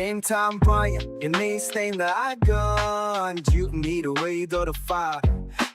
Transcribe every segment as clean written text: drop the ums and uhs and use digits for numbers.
Game time, Brian. Your name stain the icon. You need a way to the fire.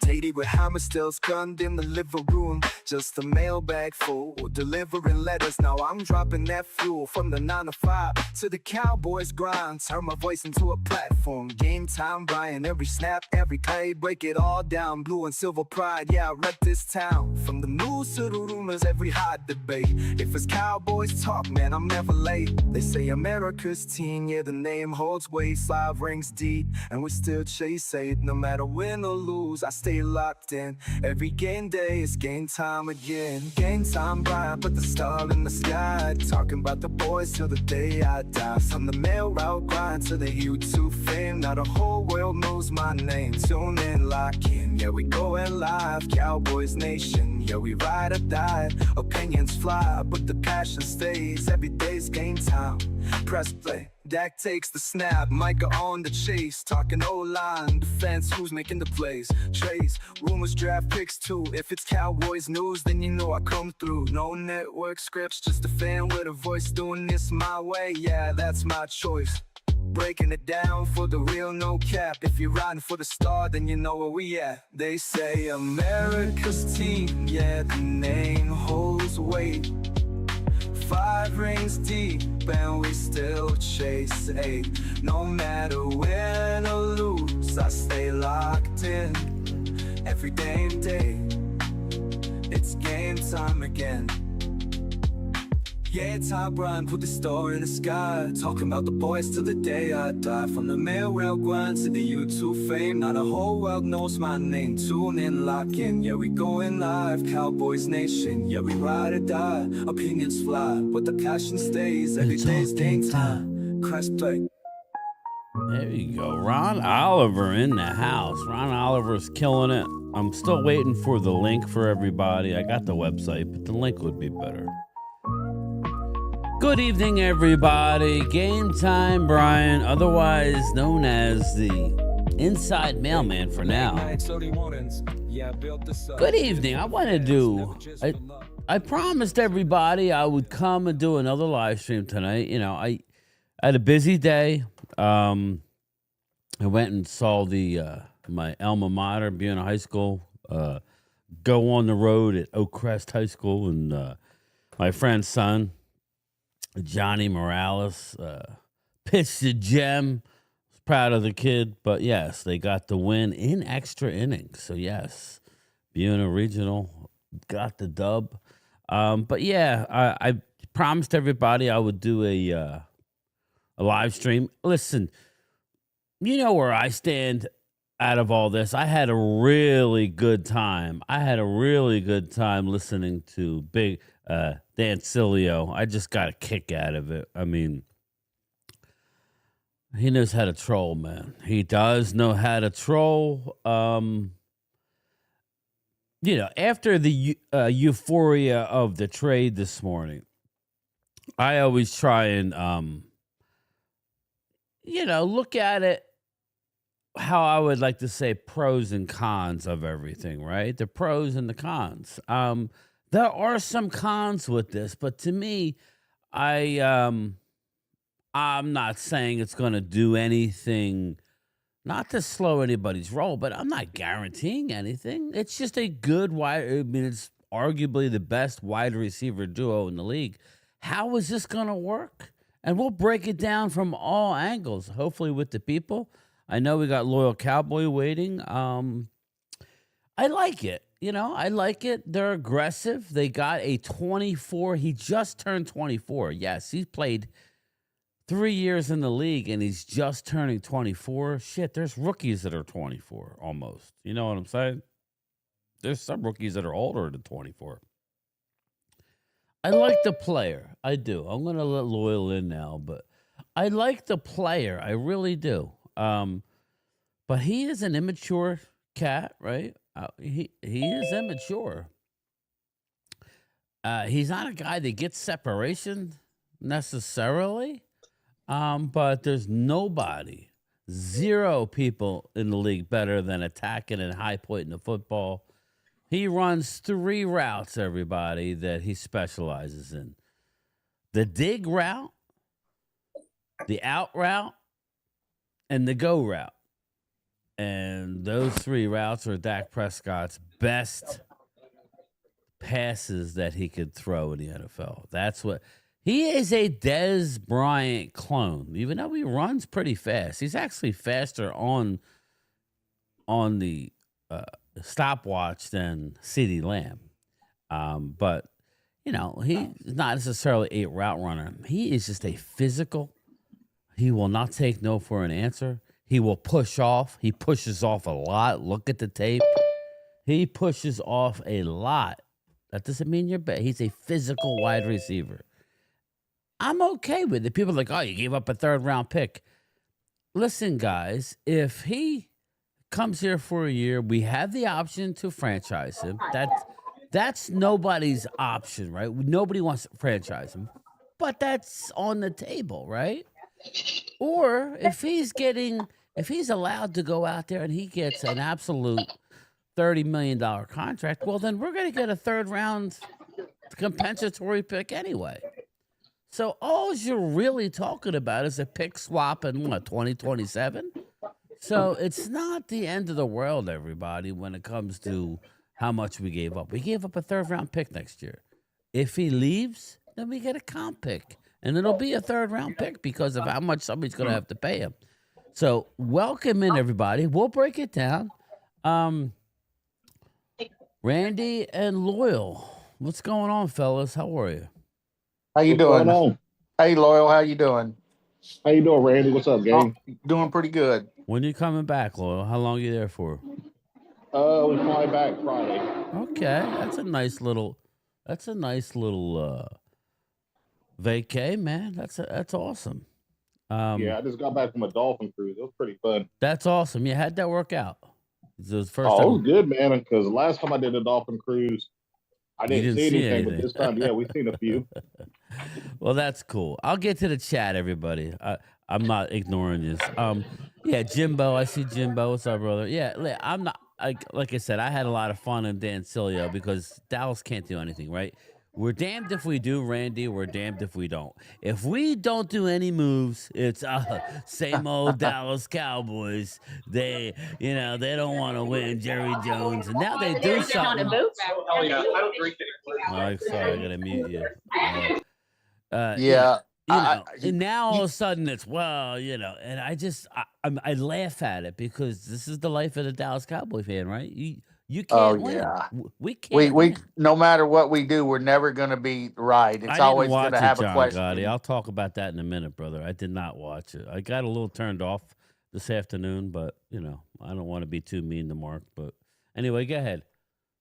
Lady with hammer still gunned in the living room. Just a mailbag full, delivering letters. Now I'm dropping that fuel from the 9 to 5 to the Cowboys grind. Turn my voice into a platform. Game time, Brian. Every snap, every play, break it all down. Blue and silver pride, yeah, I rep this town. From the news to the rumors, every hot debate. If it's Cowboys talk, man, I'm never late. They say America's team, yeah, the name holds weight. 5 rings deep, and we still chase it. No matter win or lose, I stay locked in. Every game day is game time again. Game time, Brian, put the star in the sky. Talking about the boys till the day I die. From the mail route grind to the YouTube fame. Now the whole world knows my name. Tune in, lock in, yeah, we going live. Cowboys Nation, yeah, we ride or die. Opinions fly, but the passion stays. Every day's game time. Press play. Dak takes the snap, Micah on the chase. Talking O-line, defense, who's making the plays? Trades, rumors, draft picks too. If it's Cowboys news, then you know I come through. No network scripts, just a fan with a voice. Doing this my way, yeah, that's my choice. Breaking it down for the real, no cap. If you're riding for the star, then you know where we at. They say America's team, yeah, the name holds weight. 5 rings deep and we still chase 8. No matter win or lose, I stay locked in. Every damn day, it's game time again. Yeah, Top Brian put the star in the sky. Talking about the boys till the day I die. From the mail rail grind to the YouTube fame. Now the whole world knows my name. Tune in, lock in, yeah, we going live. Cowboys Nation, yeah, we ride or die. Opinions fly, but the passion stays. Every day's game time. Crash play. There you go. Ron Oliver in the house. Ron Oliver's killing it. I'm still waiting for the link for everybody. I got the website, but the link would be better. Good evening, everybody. Game time, Brian, otherwise known as the Inside Mailman for now. Good evening. I want to do. I promised everybody I would come and do another live stream tonight. You know, I had a busy day. I went and saw my alma mater, Buena High School, go on the road at Oak Crest High School, and my friend's son, Johnny Morales, pitched a gem. Was proud of the kid, but yes, they got the win in extra innings. So yes, Buena Regional got the dub. But yeah, I promised everybody I would do a live stream. Listen, you know where I stand out of all this. I had a really good time. Listening to Big Dan Cilio. I just got a kick out of it. I mean, he knows how to troll, man. He does know how to troll. You know, after the euphoria of the trade this morning, I always try and, look at it how I would like to say pros and cons of everything, right? The pros and the cons. There are some cons with this, but to me, I'm not saying it's going to do anything, not to slow anybody's roll, but I'm not guaranteeing anything. It's just a good it's arguably the best wide receiver duo in the league. How is this going to work? And we'll break it down from all angles, hopefully with the people. I know we got loyal Cowboy waiting. I like it. I like it. They're aggressive. They got a 24. He just turned 24. Yes, he's played 3 years in the league, and he's just turning 24. Shit, there's rookies that are 24 almost. You know what I'm saying? There's some rookies that are older than 24. I like the player. I do. I'm going to let Loyal in now, but I like the player. I really do. But he is an immature cat, right? He is immature. He's not a guy that gets separation necessarily. But there's nobody, 0 people in the league better than attacking and high pointing the football. He runs 3 routes, everybody, that he specializes in. The dig route, the out route, and the go route. And those 3 routes are Dak Prescott's best passes that he could throw in the NFL. That's what he is, a Dez Bryant clone. Even though he runs pretty fast, he's actually faster on the stopwatch than CeeDee Lamb. But he's not necessarily a route runner. He is just a physical. He will not take no for an answer. He will push off. He pushes off a lot. Look at the tape. He pushes off a lot. That doesn't mean you're bad. He's a physical wide receiver. I'm okay with it. People are like, oh, you gave up a 3rd-round pick. Listen, guys, if he comes here for a year, we have the option to franchise him. That's nobody's option, right? Nobody wants to franchise him. But that's on the table, right? Or if he's allowed to go out there and he gets an absolute $30 million contract, well, then we're going to get a 3rd-round compensatory pick anyway. So all you're really talking about is a pick swap in 2027? So it's not the end of the world, everybody, when it comes to how much we gave up. We gave up a 3rd-round pick next year. If he leaves, then we get a comp pick. And it'll be a 3rd-round pick because of how much somebody's going to have to pay him. So welcome in, everybody. We'll break it down. Randy and Loyal, what's going on, fellas? How are you? How you doing? Going on? Hey, Loyal, how you doing? How you doing, Randy? What's up, gang? Doing pretty good. When you coming back, Loyal? How long are you there for? We fly back Friday. Okay, that's a nice little vacay, man. That's awesome. Yeah, I just got back from a dolphin cruise. It was pretty fun. That's awesome. Yeah, how'd that work out? It was the first It time. was good, man. Because the last time I did a dolphin cruise, I didn't see anything, but this time, yeah, we've seen a few. Well, that's cool. I'll get to the chat, everybody. I'm not ignoring this. Yeah, Jimbo. I see Jimbo. What's up, brother? Yeah, I'm not. Like I said, I had a lot of fun in Dancilio because Dallas can't do anything, right? We're damned if we do, Randy. We're damned if we don't. If we don't do any moves, it's same old Dallas Cowboys. They don't want to win, Jerry Jones, and now they do something. Oh yeah, I don't drink anymore. Sorry, I gotta mute you. Yeah. And now all of a sudden it's and I laugh at it because this is the life of the Dallas Cowboy fan, right? You can't win. Yeah. We can't. We no matter what we do, we're never going to be right. It's always going to have a question. Gotti. I'll talk about that in a minute, brother. I did not watch it. I got a little turned off this afternoon, but I don't want to be too mean to Mark. But anyway, go ahead.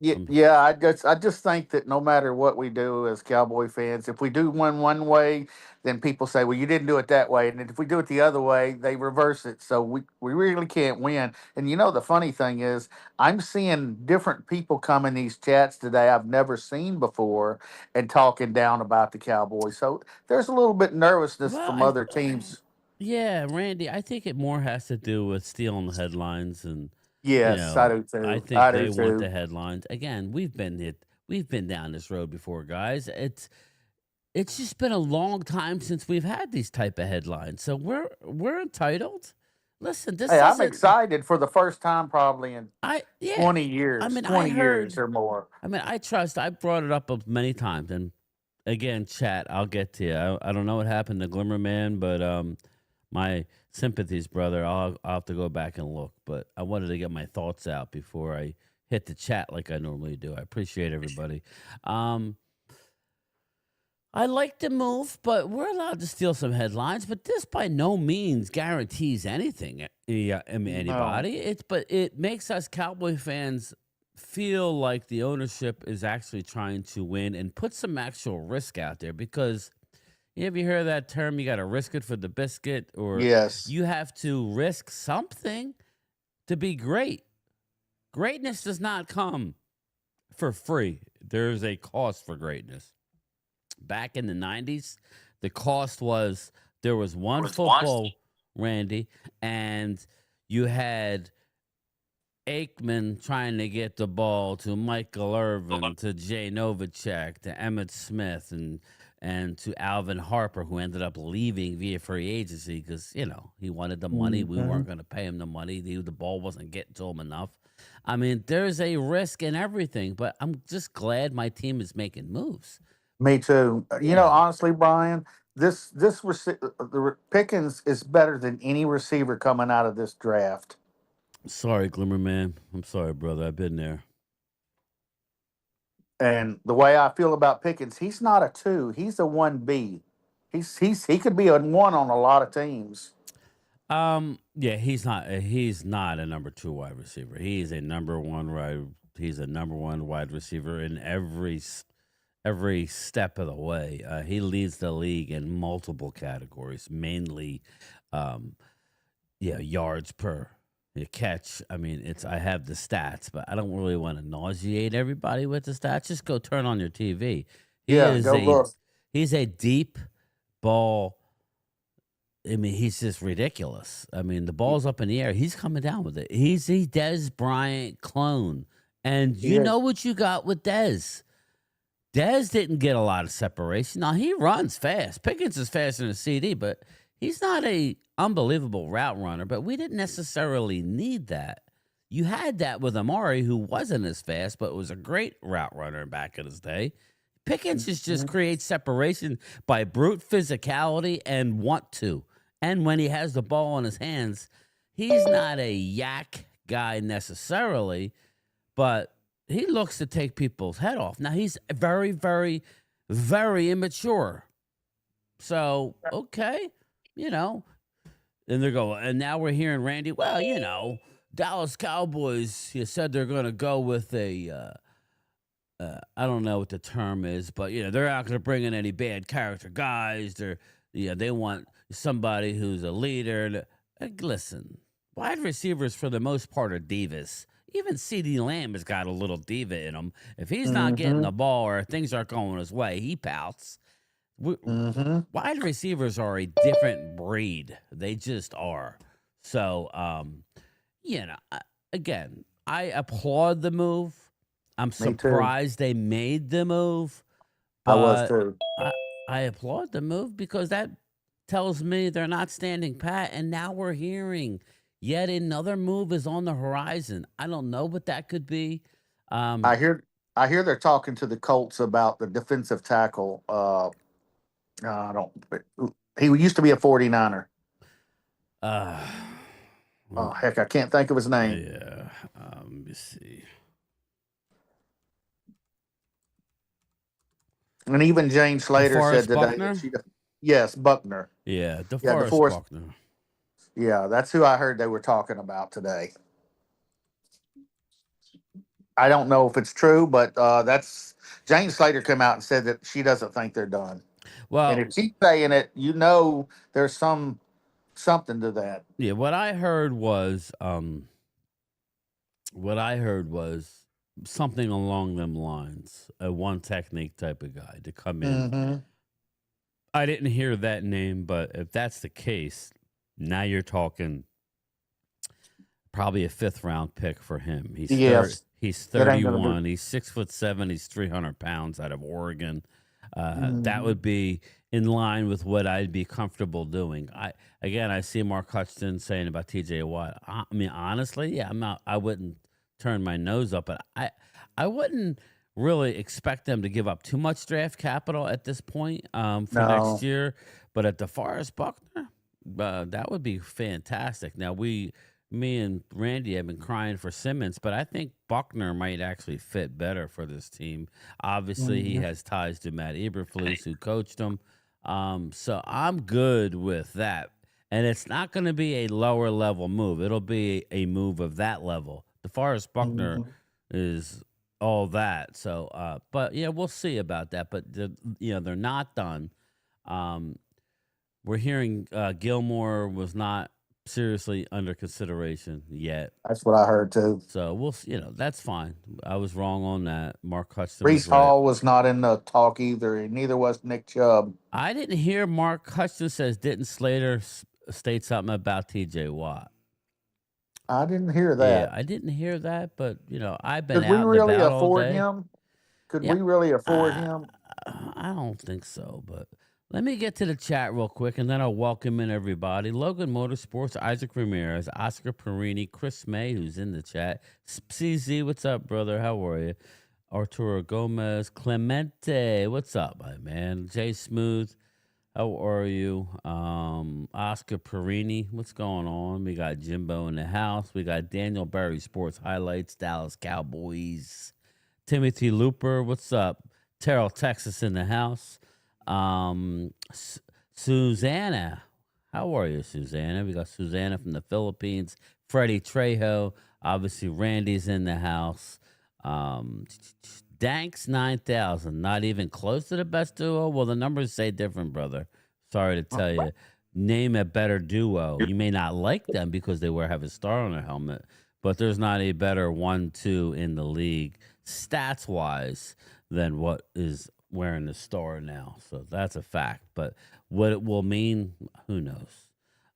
Yeah, I just think that no matter what we do as Cowboy fans, if we do one way, then people say, well, you didn't do it that way. And if we do it the other way, they reverse it. So we really can't win. And the funny thing is, I'm seeing different people come in these chats today I've never seen before and talking down about the Cowboys. So there's a little bit nervousness from other teams. Yeah, Randy, I think it more has to do with stealing the headlines and yes, I do too. I think they want the headlines. Again, we've been down this road before, guys. It's just been a long time since we've had these type of headlines. So we're entitled. Listen, I'm excited for the first time probably in 20 years. I mean, 20 years or more. I mean, I brought it up many times. And again, chat, I'll get to you. I don't know what happened to Glimmer Man, but my sympathies, brother. I'll have to go back and look. But I wanted to get my thoughts out before I hit the chat like I normally do. I appreciate everybody. I like to move, but we're allowed to steal some headlines. But this by no means guarantees anything. Anybody. No. It makes us Cowboy fans feel like the ownership is actually trying to win and put some actual risk out there. Because have you heard that term? You got to risk it for the biscuit, or yes, you have to risk something to be great. Greatness does not come for free. There's a cost for greatness. Back in the 90s, the cost was there was one football, Randy, and you had Aikman trying to get the ball to Michael Irvin, to Jay Novacek, to Emmitt Smith, and and to Alvin Harper, who ended up leaving via free agency because, he wanted the money. We weren't going to pay him the money. The ball wasn't getting to him enough. I mean, there's a risk in everything, but I'm just glad my team is making moves. Me too. Honestly, Brian, the Pickens is better than any receiver coming out of this draft. Sorry, Glimmer Man. I'm sorry, brother. I've been there. And the way I feel about Pickens, he's not a 2. He's a 1B. He could be a 1 on a lot of teams. Yeah, he's not a number 2 wide receiver. He's a number 1 wide receiver in every step of the way. He leads the league in multiple categories, mainly yards per catch. I mean, I have the stats, but I don't really want to nauseate everybody with the stats. Just go turn on your TV. Look. He's a deep ball. I mean, he's just ridiculous. I mean, the ball's up in the air. He's coming down with it. He's a Dez Bryant clone. And you know what you got with Dez. Dez didn't get a lot of separation. Now, he runs fast. Pickens is faster than a CD, but he's not a unbelievable route runner, but we didn't necessarily need that. You had that with Amari, who wasn't as fast, but was a great route runner back in his day. Pickens just creates separation by brute physicality and want to. And when he has the ball in his hands, he's not a yak guy necessarily, but he looks to take people's head off. Now, he's very, very, very immature. So, okay, and they're going, and now we're hearing Randy, well, Dallas Cowboys, you said they're going to go with a, I don't know what the term is, but, they're not going to bring in any bad character guys. They want somebody who's a leader. Listen, wide receivers for the most part are divas. Even CeeDee Lamb has got a little diva in him. If he's not getting the ball or things aren't going his way, he pouts. Wide receivers are a different breed. They just are. So, again, I applaud the move. I'm surprised they made the move. I was too. I applaud the move because that tells me they're not standing pat. And now we're hearing yet another move is on the horizon. I don't know what that could be. I hear they're talking to the Colts about the defensive tackle. He used to be a 49er. Heck, I can't think of his name. Yeah. Let me see. And even Jane Slater said today Buckner? Yes, Buckner. Yeah, DeForest Buckner. Yeah, that's who I heard they were talking about today. I don't know if it's true, but that's Jane Slater came out and said that she doesn't think they're done. Well, and if she's saying it, there's something to that. Yeah, what I heard was something along them lines, a one technique type of guy to come in. I didn't hear that name, but if that's the case, now you're talking probably a 5th round pick for him. He's 31. He's 6'7". He's 300 pounds out of Oregon. That would be in line with what I'd be comfortable doing. I see Mark Hutchinson saying about TJ Watt. I mean, honestly, I wouldn't turn my nose up, but I wouldn't really expect them to give up too much draft capital at this point for next year. But at DeForest Buckner, that would be fantastic. Now me and Randy have been crying for Simmons, but I think Buckner might actually fit better for this team. Obviously, he has ties to Matt Eberflus, who coached him. So I'm good with that. And it's not going to be a lower level move. It'll be a move of that level. DeForest Buckner is all that. So, but yeah, we'll see about that. But they're not done. We're hearing Gilmore was not seriously under consideration yet. That's what I heard too. So we'll, that's fine. I was wrong on that. Mark Hutchinson. Breece Hall was not in the talk either, and neither was Nick Chubb. I didn't hear Mark Hutchinson says didn't Slater state something about TJ Watt. I didn't hear that. Yeah, I didn't hear that, but I've been Could we out really and about afford all day. him? Could we really afford him? I don't think so, but let me get to the chat real quick, and then I'll welcome in everybody. Logan Motorsports, Isaac Ramirez, Oscar Perini, Chris May, who's in the chat. CZ, what's up, brother? How are you? Arturo Gomez, Clemente, what's up, my man? Jay Smooth, how are you? Oscar Perini, what's going on? We got Jimbo in the house. We got Daniel Barry Sports Highlights, Dallas Cowboys. Timothy Looper, what's up? Terrell, Texas in the house. Susanna, how are you, Susanna? We got Susanna from the Philippines. Freddie Trejo, obviously Randy's in the house. Danks 9000, not even close to the best duo. Well, the numbers say different, brother. Sorry to tell you. Name a better duo. You may not like them because they have a star on their helmet, but there's not a better 1-2 in the league stats wise than what is wearing the star now. So that's a fact. But what it will mean, who knows?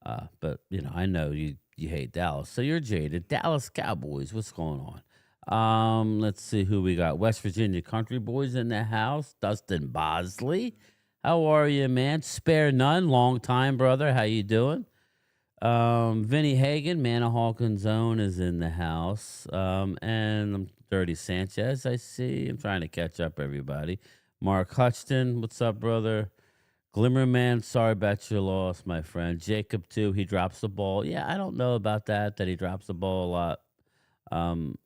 But I know you hate Dallas, so you're jaded. Dallas Cowboys, what's going on? Let's see who we got. West Virginia Country Boys in the house. Dustin Bosley, how are you, man? Spare none, long time, brother. How you doing? Vinny Hagen, Manahawkin Zone is in the house. And Dirty Sanchez, I see. I'm trying to catch up, everybody. Mark Hutchton, what's up, brother? Glimmerman, sorry about your loss, my friend. Jacob, too, he drops the ball. Yeah, I don't know about that he drops the ball a lot. I'm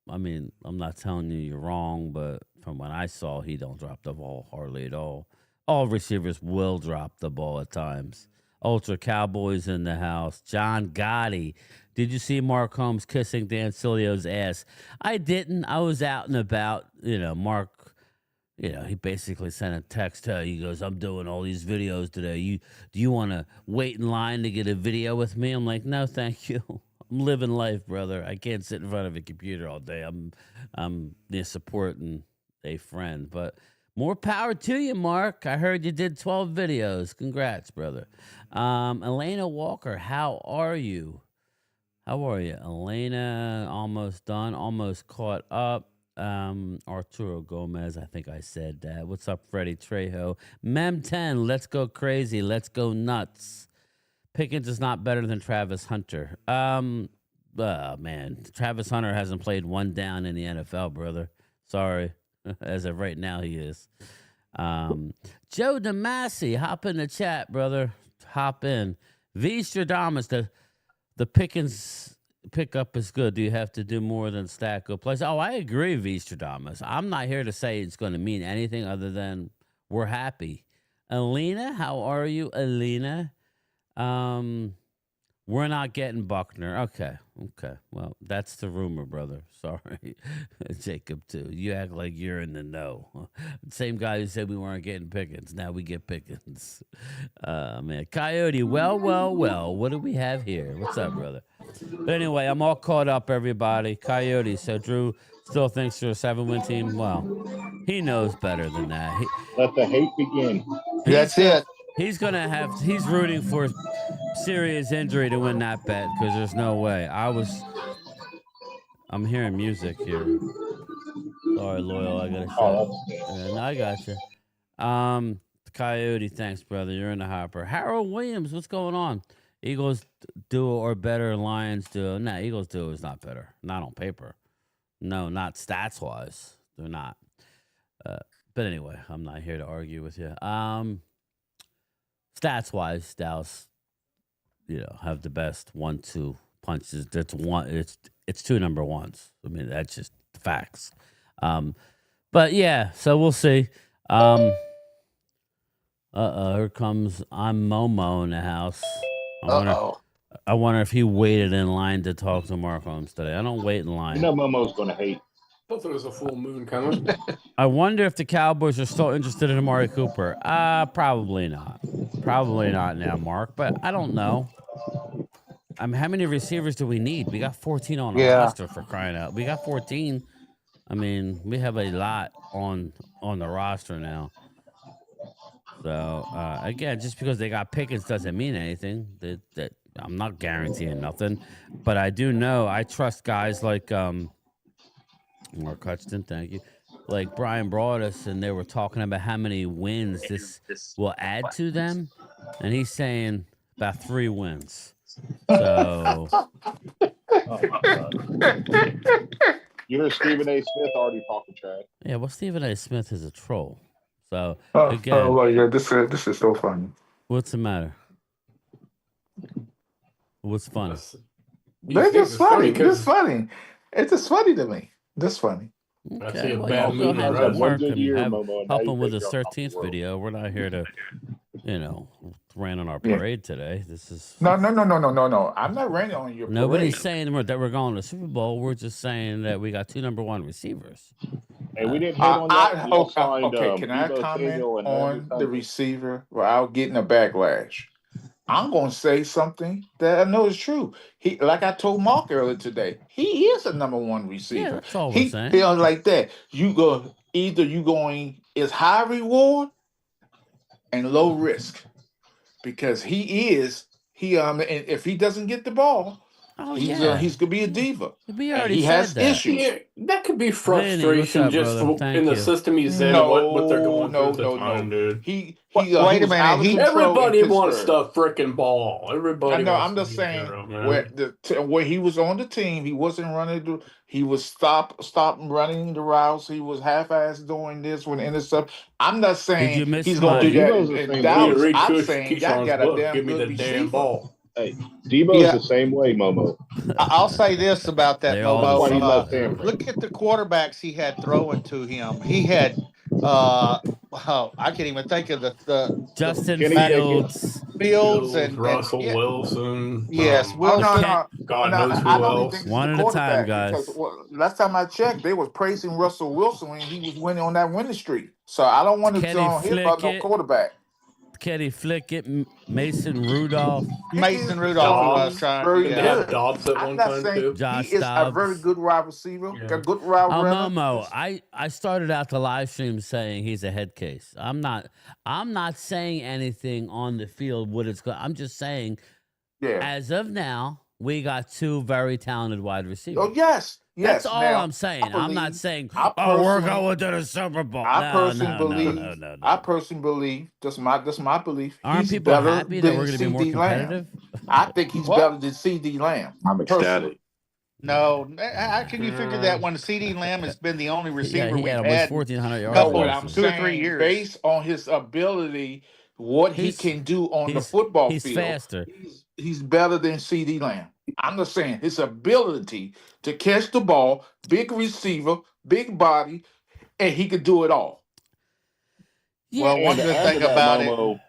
not telling you you're wrong, but from what I saw, he don't drop the ball hardly at all. All receivers will drop the ball at times. Ultra Cowboys in the house. John Gotti. Did you see Mark Holmes kissing Dan Silio's ass? I didn't. I was out and about. Mark, he basically sent a text. He goes, I'm doing all these videos today. Do you want to wait in line to get a video with me? I'm like, no, thank you. I'm living life, brother. I can't sit in front of a computer all day. I'm supporting a friend. But more power to you, Mark. I heard you did 12 videos. Congrats, brother. Elena Walker, how are you? How are you? Elena, almost done, almost caught up. Arturo Gomez, I think I said that. What's up, Freddie Trejo? Mem 10, let's go crazy. Let's go nuts. Pickens is not better than Travis Hunter. Man, Travis Hunter hasn't played one down in the NFL, brother. Sorry. As of right now, he is. Joe DeMasi, hop in the chat, brother. Hop in. V. Stradamus, the Pickens pickup is good. Do you have to do more than stack up plays? Oh, I agree, V. Stradamus. I'm not here to say it's going to mean anything other than we're happy. Alina, how are you, Alina? We're not getting Buckner. Okay. Well, that's the rumor, brother. Sorry. Jacob, too. You act like you're in the know. Same guy who said we weren't getting Pickens. Now we get Pickens. Man. Coyote, well. What do we have here? What's up, brother? But anyway, I'm all caught up, everybody. Coyote, so Drew still thinks you're a 7-win team? Well, he knows better than that. Let the hate begin. That's it. He's rooting for serious injury to win that bet because there's no way. I'm hearing music here. Sorry, Loyal, I gotta shut. I gotcha. Coyote, thanks, brother. You're in the hopper. Harold Williams, what's going on? Eagles duo or better, Lions duo? Nah, Eagles duo is not better. Not on paper. No, not stats wise. They're not. But anyway, I'm not here to argue with you. Stats wise, Dallas, have the best 1-2 punches. That's one. It's two number ones. I mean, that's just facts. But yeah, so we'll see. Here comes Momo in the house. I wonder if he waited in line to talk to Mark Holmes today. I don't wait in line. Momo's going to hate. I thought there was a full moon coming. I wonder if the Cowboys are still interested in Amari Cooper. Probably not. Probably not now, Mark. But I don't know. How many receivers do we need? We got 14 on the roster, for crying out. We got 14. I mean, we have a lot on the roster now. So, again, just because they got Pickens doesn't mean anything. That I'm not guaranteeing nothing. But I do know I trust guys like Mark Hutchton, thank you. like Brian brought us, and they were talking about how many wins this will add to them, and he's saying about 3 wins. So You hear Stephen A. Smith already talking trash. yeah, well, Stephen A. Smith is a troll. So Oh again, my God, this is so funny. what's the matter? What's funny? That's just funny. It's funny. It's just funny to me. That's funny. I see Okay, a well, bad y'all go movie, ahead right? and One work good and year, have, Momo, and now help you him with think his you're on top of the 13th world. video. We're not here to, rain on our Yeah. parade today. This is No. I'm not raining on your nobody's parade. saying that we're going to the Super Bowl. We're just saying that we got 2 number 1 receivers. And we didn't hit on that. We also signed Okay, can I Debo comment Samuel and on Landry the Tunsil. receiver without getting a backlash? I'm going to say something that I know is true. He, like I told Mark earlier today, he is a number 1 Yeah, receiver. that's all we're He saying. feels like that. You going is high reward and low risk, because and if he doesn't get the ball, Oh he's yeah, gonna be a diva. we And already he said has that. issues. Yeah, that could be Vinny, what's frustration up, just brother? Thank in the you. system he's in and what they're going through at the No. time, dude. He Wait he a was minute, out of he- control in Everybody wants Pittsburgh. the freaking ball. I Everybody know. wants I'm to just be saying there, man. where he was on the team, he wasn't running. He was stop running the routes. He was half-assed doing this when intercept. I'm not Did saying you miss he's gonna my? do that Debo's the in same We Dallas. read I'm saying y'all Keyshawn's got a book. damn Give me good the damn receiver. ball. Hey, Debo's Yeah. the same way, Momo. I'll say this about that, They all That's why he Momo. left Denver. Look at the quarterbacks he had throwing to him. He had, I can't even think of the Justin Kenny Fields. Fields Fields, Russell yeah, Wilson. yes, Oh Wilson. no. God knows I who don't even else. think he's One a at a time, quarterback, guys. because last time I checked, they was praising Russell Wilson when he was winning on that winning streak. So I don't want to Kenny hear about no Flickett. quarterback. Kenny Flickett, Mason Rudolph, Mason Rudolph was trying. Very Didn't they Yeah. have good. Dobbs at I'm one not time saying too? Josh he is a very Dobbs. good wide receiver, Yeah. a good route Oh, runner. Momo, I started out the live stream saying he's a head case. I'm not saying anything on the field what it's going. I'm just saying Yeah. as of now, we got 2 very talented wide receivers. Oh yes. That's all Now, I'm saying. I'm not believe- saying, I we're personally- going to the Super Bowl. I No, personally no, believe. no, no, no. I personally believe. That's my belief. Aren't he's people better happy that than we're going to be more CD Lamb. competitive? I think he's What? better than CD Lamb. I'm ecstatic. No, how can you figure that when CD Lamb has been the only Yeah, receiver he we've had almost had? 1,400 yards. couple What of I'm 2 or 3 saying, years. based on his ability, what he He's- can do on the he's- football he's field, faster. he's better than CD Lamb. I'm just saying his ability to catch the ball, big receiver, big body, and he could do it all. Yeah, Well, one And good to add thing to that, about Momo,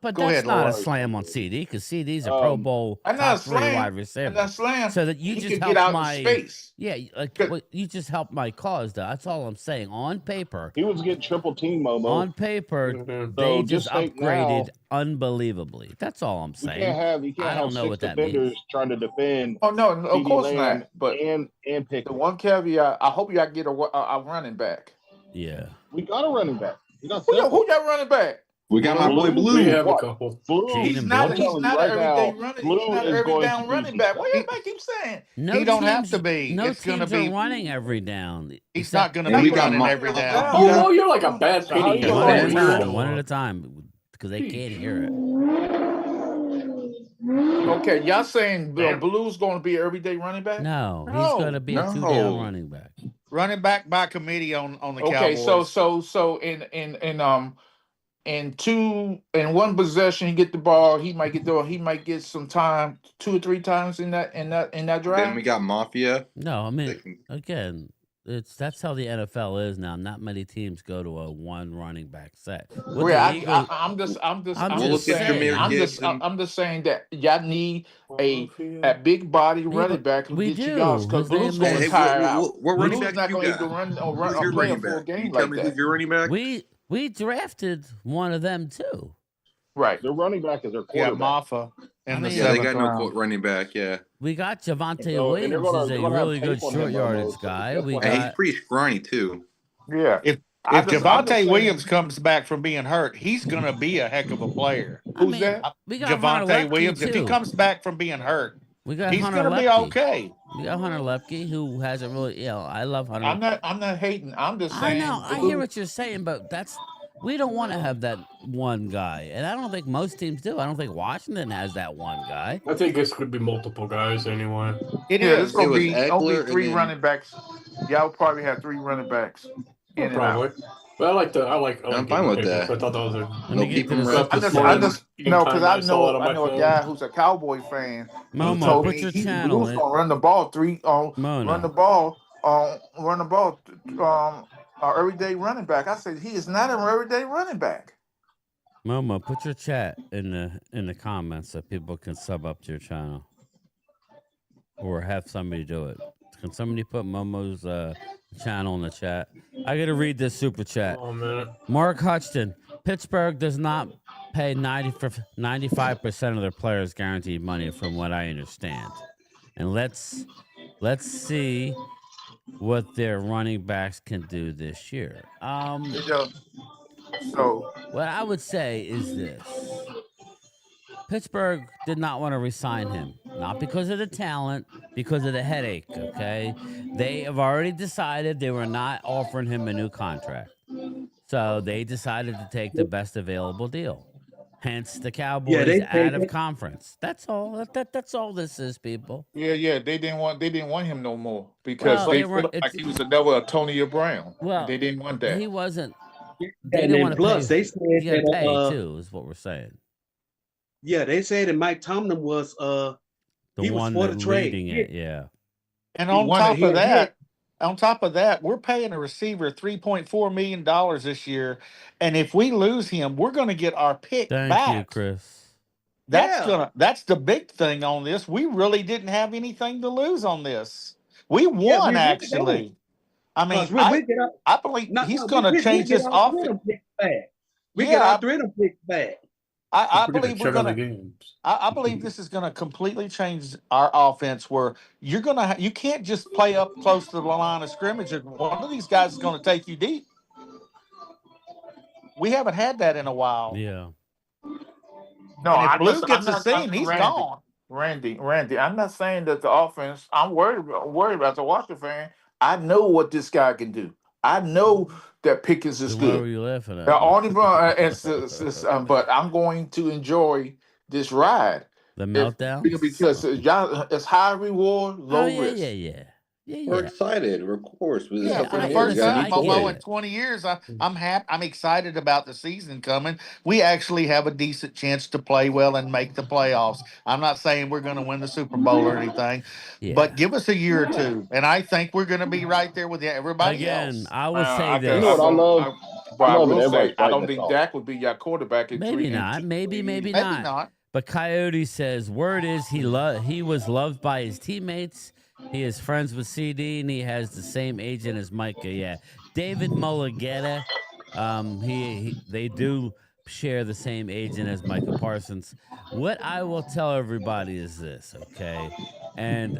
but Go that's ahead, not a Lord. slam on CD because CD's a Pro Bowl I'm not top 3 slam. wide And receiver. that's slam. So that you he just could helped get out my in space. yeah, like Good. what you just helped my cause. Though that's all I'm saying. On paper, he was getting triple team, Momo. on paper, Mhm. they So just just think upgraded now- unbelievably. That's all I'm You saying. can't have I don't know 6 what that defenders means. trying to defend Oh no, of CD course Lamb not. But and the Pickens. one caveat, I hope y'all get a running back. Yeah, We got a running back. We got Who y'all several. running back? We got my boy Blue. We Blue. have a What? couple. Blue. Jaden He's not. Blue. He's not right an everyday now, running. Blue He's not is an every going down to running be- back. What everybody keep saying? no He don't have teams- to be. No It's gonna teams be. are running every down. He's not going to And be we got running Mark- every down. Yeah. Oh, you're like a bad So how penny. you You're gonna One Oh, at a like weird. time. weird. One at a time because they can't hear it. Okay, y'all saying Blue's going to be an everyday running back? No, he's No, going to be a no. 2-down running back. Running back by committee on the Okay, Cowboys. so in one possession, he get the ball. He might get some time 2 or 3 times in that drive. Then we got Mafia. No, I mean They can- again, that's how the NFL is now. Not many teams go to a 1 running back set. With Well, the Eagles, I'm just I'm Well, just look at saying. Jahmyr Gibbs and- I'm just saying that y'all need a big body running but back who we get you do. yards, because His name Blue's is- going to Hey, tire out. what running Blue's back not you going to got? even run Who's or your play a running full back? Can game you tell like me that. who's your running back? We drafted one of them too. Right. Their running back is their Yeah, quarterback. Maffa in I the mean- Yeah, they 7th got no round. running back. Yeah. We got Javante So, and they're Williams gonna- is they're a gonna have really tape good on short him, yardage almost. guy. Guess We what And he's got pretty scrawny too. Yeah. If I'm just Javante saying- Williams comes back from being hurt, he's going to be a heck of a player. I Who's mean, that? we got Von Javante Lepke, Williams, if he too. comes back from being hurt, We got He's Hunter gonna be Lepke. okay. We got Hunter Lepke, who hasn't really. I love Hunter. I'm not hating. I'm just I saying. know. I hear what you're saying, but we don't want to have that one guy, and I don't think most teams do. I don't think Washington has that one guy. I think this could be multiple guys anyway. There's gonna was be Eckler three and then running backs. Y'all probably have 3 running backs. In and Probably. out. But I like I'm fine with Pickens. that. I thought that was a Let me get to the rest. I just because I know I a guy who's a Cowboy fan. He Momo, told put me your he channel was in. gonna run the ball everyday running back. I said he is not an everyday running back. Momo, put your chat in the comments so people can sub up to your channel, or have somebody do it. Can somebody put Momo's channel in the chat? I got to read this super chat. Oh man. Mark Hutchton, Pittsburgh does not pay 95% of their players guaranteed money, from what I understand. And let's see what their running backs can do this year. So what I would say is this. Pittsburgh did not want to resign him, not because of the talent, because of the headache, okay? They have already decided they were not offering him a new contract. So they decided to take the best available deal. Hence the Cowboys out of conference. That's all. That's all this is, people. Yeah. They didn't want him no more because Well, they felt like he was another Antonio Brown. Well, they didn't want that. He wasn't. They didn't want to pay. They said you that pay too, is what we're saying. Yeah, they said that Mike Tomlin was the he one was for that the trade. leading it. Yeah. And on top of that, we're paying a receiver $3.4 million this year, and if we lose him, we're going to get our pick back. Thank you, Chris. That's the big thing on this. We really didn't have anything to lose on this. We won, actually. I mean, I believe he's going to change his offense. We get our 3 of them picks back. I believe we're going to. I believe this is going to completely change our offense. Where you can't just play up close to the line of scrimmage. One of these guys is going to take you deep. We haven't had that in a while. Yeah. No, if Blue gets a seam, he's gone. Randy, I'm not saying that the offense. I'm worried about the Washington fan. I know what this guy can do. I know that Pickens is good. Why were you laughing at? But I'm going to enjoy this ride. The meltdown? Because it's high reward, low risk. Yeah. We're excited, of course. For the first time in 20 years, I'm happy. I'm excited about the season coming. We actually have a decent chance to play well and make the playoffs. I'm not saying we're going to win the Super Bowl or anything, but give us a year or two, and I think we're going to be right there with everybody else. Again, I will say this. You know what I love? I don't think Dak would be your quarterback. Maybe not. Maybe not. But Coyote says, word is he was loved by his teammates. He is friends with CD, and he has the same agent as Micah. Yeah, David Mulligetta. They do share the same agent as Micah Parsons. What I will tell everybody is this, okay? And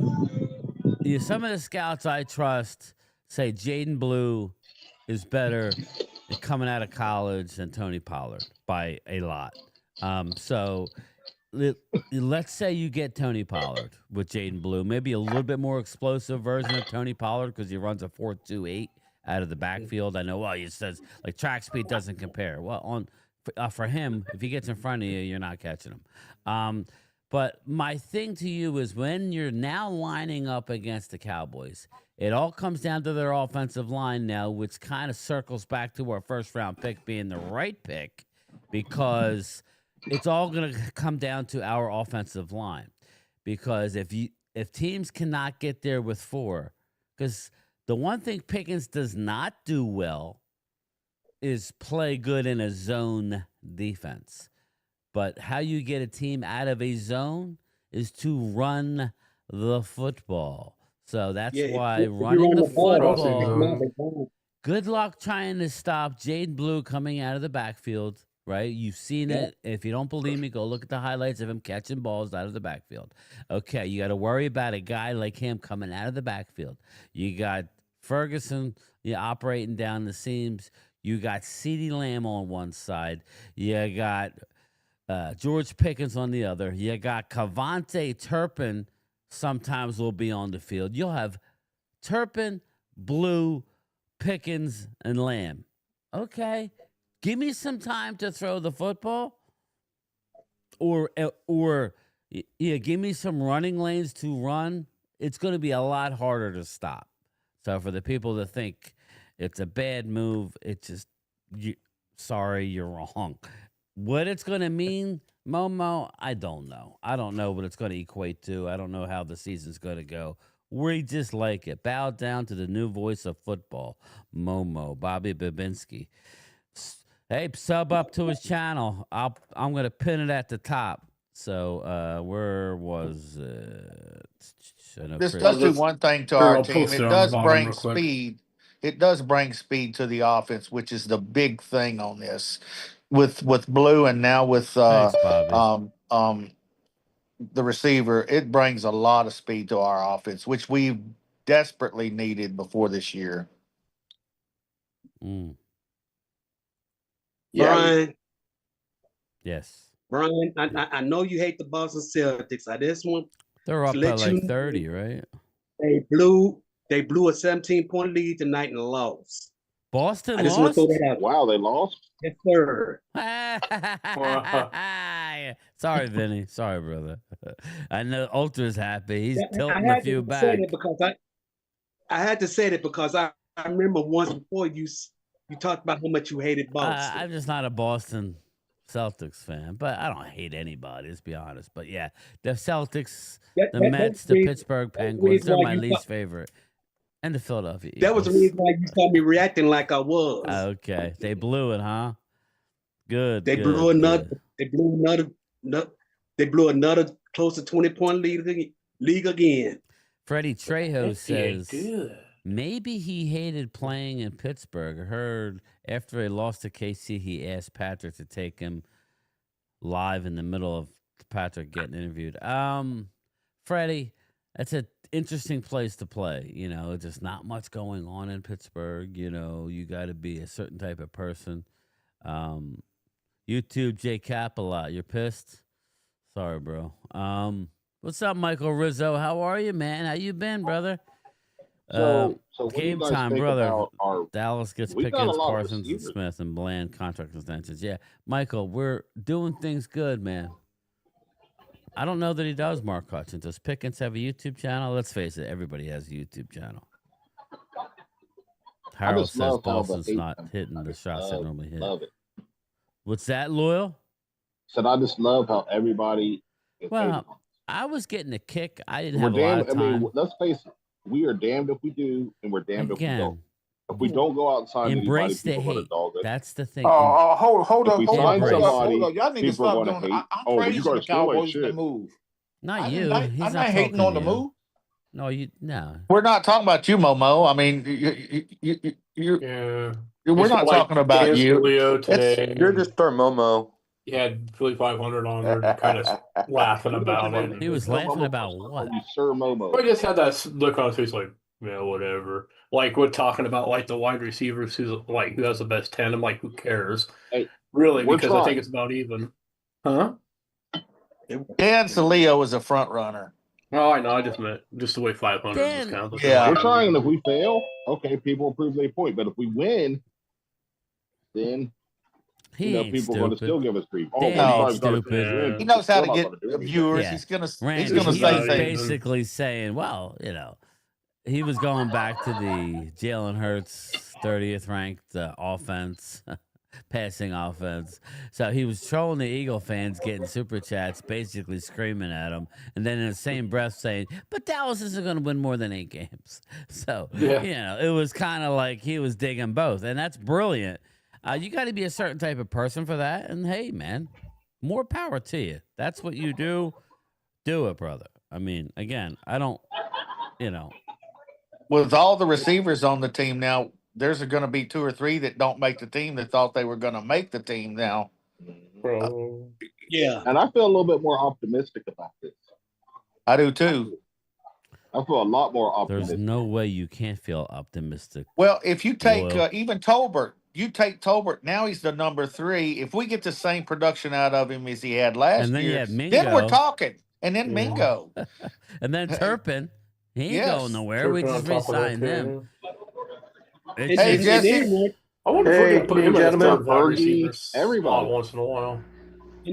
some of the scouts I trust say Jaden Blue is better coming out of college than Tony Pollard by a lot. So let's say you get Tony Pollard with Jaden Blue, maybe a little bit more explosive version of Tony Pollard because he runs a 4.28 out of the backfield. I know, well, he says like track speed doesn't compare. Well, for him, if he gets in front of you, you're not catching him. But my thing to you is when you're now lining up against the Cowboys, it all comes down to their offensive line now, which kind of circles back to our first round pick being the right pick, because it's all going to come down to our offensive line. Because if teams cannot get there with 4, because the one thing Pickens does not do well is play good in a zone defense. But how you get a team out of a zone is to run the football. So that's why running the football. Good luck trying to stop Jaden Blue coming out of the backfield. Right? You've seen it. If you don't believe me, go look at the highlights of him catching balls out of the backfield. Okay, you got to worry about a guy like him coming out of the backfield. You got Ferguson operating down the seams. You got CeeDee Lamb on one side. You got George Pickens on the other. You got Cavante Turpin sometimes will be on the field. You'll have Turpin, Blue, Pickens, and Lamb. Okay, give me some time to throw the football, or give me some running lanes to run. It's going to be a lot harder to stop. So for the people that think it's a bad move, it's just sorry, you're wrong. What it's going to mean, Momo, I don't know. I don't know what it's going to equate to. I don't know how the season's going to go. We just like it. Bow down to the new voice of football, Momo, Bobby Babinski. Hey, sub up to his channel. I'm going to pin it at the top. So where was it? This does do one thing to our team. It does bring speed. It does bring speed to the offense, which is the big thing on this. With Blue and now with Thanks, Bobby. The receiver, it brings a lot of speed to our offense, which we desperately needed before this year. Mm. Brian. Yes. Brian, I know you hate the Boston Celtics. I just want they're up by like 30, right? They blew a 17-point lead tonight and lost. Boston I just lost? want to throw that out. Wow, they lost? Yes, sir. Sorry, Vinny. Sorry, brother. I know Ultra's happy. He's tilting a few few back. I had to say that because I remember once before you talked about how much you hated Boston. I'm just not a Boston Celtics fan, but I don't hate anybody, let's be honest. But yeah, the Celtics, the Mets, the Pittsburgh Penguins, they're my least favorite. And the Philadelphia Eagles. That was the reason why you saw me reacting like I was. Okay. They blew it, huh? Good. They blew another close to 20-point league again. Freddie Trejo says maybe he hated playing in Pittsburgh. I heard after they lost to KC, he asked Patrick to take him live in the middle of Patrick getting interviewed. Freddie, that's an interesting place to play. You know, just not much going on in Pittsburgh. You know, you got to be a certain type of person. YouTube J Cap a lot. You're pissed? Sorry, bro. What's up, Michael Rizzo? How are you, man? How you been, brother? So game time, brother. Dallas gets Pickens, Parsons, and Smith, and Bland contract extensions. Yeah, Michael, we're doing things good, man. I don't know that he does, Mark Hutchins. Does Pickens have a YouTube channel? Let's face it, everybody has a YouTube channel. Harold says Boston's not hitting the shots they normally hit. Love it. What's that, Loyal? Said I just love how everybody. I was getting a kick. I didn't have a lot of time. I mean, let's face it. We are damned if we do, and we're damned if we don't. If we don't go outside, embrace the hate. That's the thing. Hold on. Y'all need to stop doing. I'm praising the Cowboys to move. Not you. I'm not hating on the move. No. We're not talking about you, Momo. I mean, we're not talking about you. You're just our Momo. He had Philly 500 on there, kind of laughing about it. He was laughing about what? Sir Momo. I just had that look on his face, like, yeah, whatever. Like, we're talking about like the wide receivers who has the best 10. I'm like, who cares? Hey, really, because I think it's about even. Huh? Dan Saleo is a front runner. Oh, I know. I just meant just the way 500 is counted. Yeah, we're trying. And if we fail, okay, people will prove their point. But if we win, then people are going to still give us grief. Stupid. He knows how to get viewers. Yeah. He's going to say things. Basically saying, well, he was going back to the Jalen Hurts 30th ranked offense, passing offense. So he was trolling the Eagle fans, getting super chats, basically screaming at them, and then in the same breath saying, "But Dallas isn't going to win more than 8 games." So it was kind of like he was digging both, and that's brilliant. You got to be a certain type of person for that. And hey, man, more power to you. That's what you do. Do it, brother. I mean, again, I don't, With all the receivers on the team now, there's going to be 2 or 3 that don't make the team that thought they were going to make the team now. Yeah. And I feel a little bit more optimistic about this. I do too. I feel a lot more optimistic. There's no way you can't feel optimistic. Well, if you take even Tolbert, now he's the number 3. If we get the same production out of him as he had last year, then we're talking. and then Mingo. And then Turpin. He ain't Yes. going nowhere. Turpin We on just top of that, re-signed too, him. yeah. Hey, Jesse. I wonder if we're gonna put him in a gentlemen. third wide receiver Fergie, slot everybody. once in a while.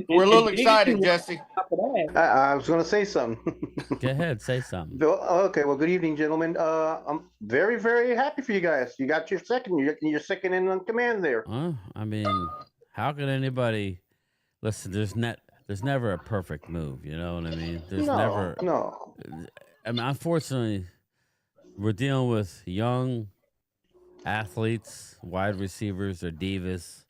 We're a little excited, Jesse. I was going to say something. Go ahead, say something. Okay, well, good evening, gentlemen. I'm very, very happy for you guys. You got your second. You're second in command there. I mean, how can anybody listen? There's never a perfect move. You know what I mean? There's never. No. I mean, unfortunately, we're dealing with young athletes, wide receivers, or divas.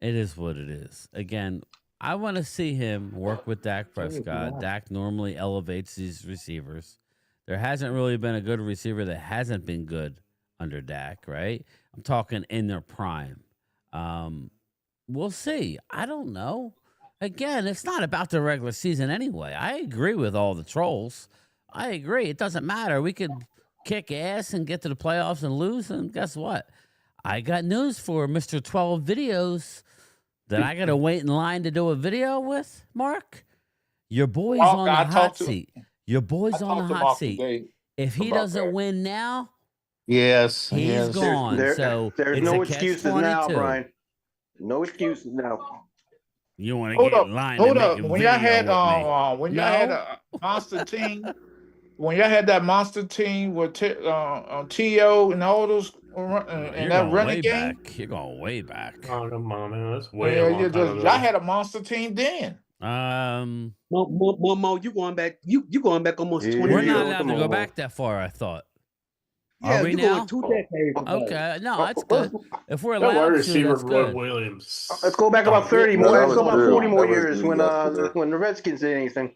It is what it is. Again, I want to see him work with Dak Prescott. Dak normally elevates these receivers. There hasn't really been a good receiver that hasn't been good under Dak, right? I'm talking in their prime. We'll see. I don't know. Again, it's not about the regular season anyway. I agree with all the trolls. I agree. It doesn't matter. We could kick ass and get to the playoffs and lose, and guess what? I got news for Mr. 12 videos that I got to wait in line to do a video with, Mark. Your boy's on the hot seat. Your boy's on the hot seat. If he doesn't win now, yes, he's gone. So there's no excuses now, Brian. No excuses now. You want to get in line? Hold to up. make a When y'all video had with me. when y'all had a monster team, when y'all had that monster team with T.O. and all those and that running game, You're going way back. Oh, come on, man. That's way yeah, a long time ago. y'all had a monster team then. Mo, you going back? You going back almost 20 We're years? not allowed to go back that far. I thought. Yeah, Are we you now? going 2 decades ago. Okay, no, that's good. If we're That wide allowed to, receiver, that's Roy good. Williams. Let's go back about 30 No, more. that Let's go was about true. 40 more That was years true yesterday. when the Redskins did anything.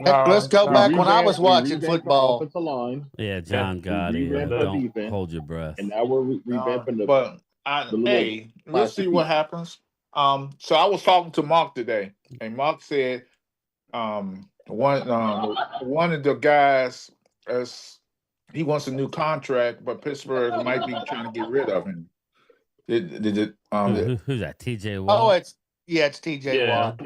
Heck, let's go back when I was watching football. Offensive line, Yeah, John Gotti. revamped the Don't defense, hold your breath. and now we're revamping the. But the little hey, we'll see plastic what piece. happens. So I was talking to Mark today, and Mark said, one of the guys he wants a new contract, but Pittsburgh might be trying to get rid of him. Who's that? TJ Watt? Oh, it's TJ Watt.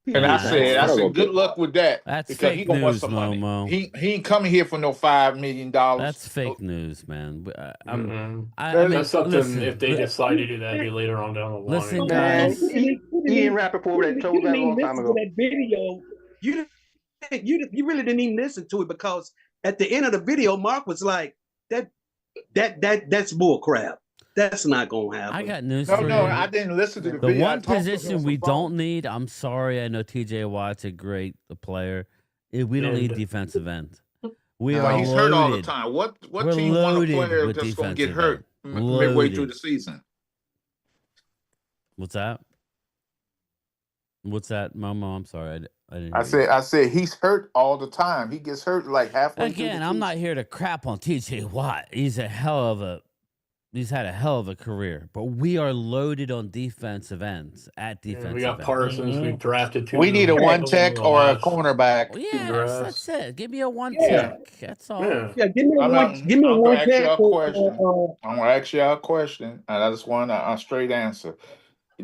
And I said, good luck with that. That's because fake he gonna want news, some money. Momo. He ain't coming here for no $5 million. That's fake news, man. I mean, That's something. listen, if they decide to do that here later on down the line. Listen, Man, guys. Ian Rappaport had told that a long time ago. That video, you really didn't even listen to it because at the end of the video, Mark was like, that's bull crap. That's not gonna happen. I got news for you. No, I didn't listen to the The video. one position we don't need, I'm sorry, I know TJ Watt's a great player. We don't need defensive end. We are he's loaded. hurt all the time. What We're team want a loaded player with that's going to get defensive hurt end. midway through the season? What's that? What's that, Momo? I'm sorry, I didn't. I said he's hurt all the time. He gets hurt like halfway. Again, I'm not here to crap on TJ Watt. He's had a hell of a career, but we are loaded on defensive ends at defensive. We got ends. Parsons. We drafted 2. We need a one tech or a cornerback. Well, yes, that's it. Give me a one tech. That's all. Yeah, give me a one tech. I'm gonna ask y'all a question, and I just want a straight answer.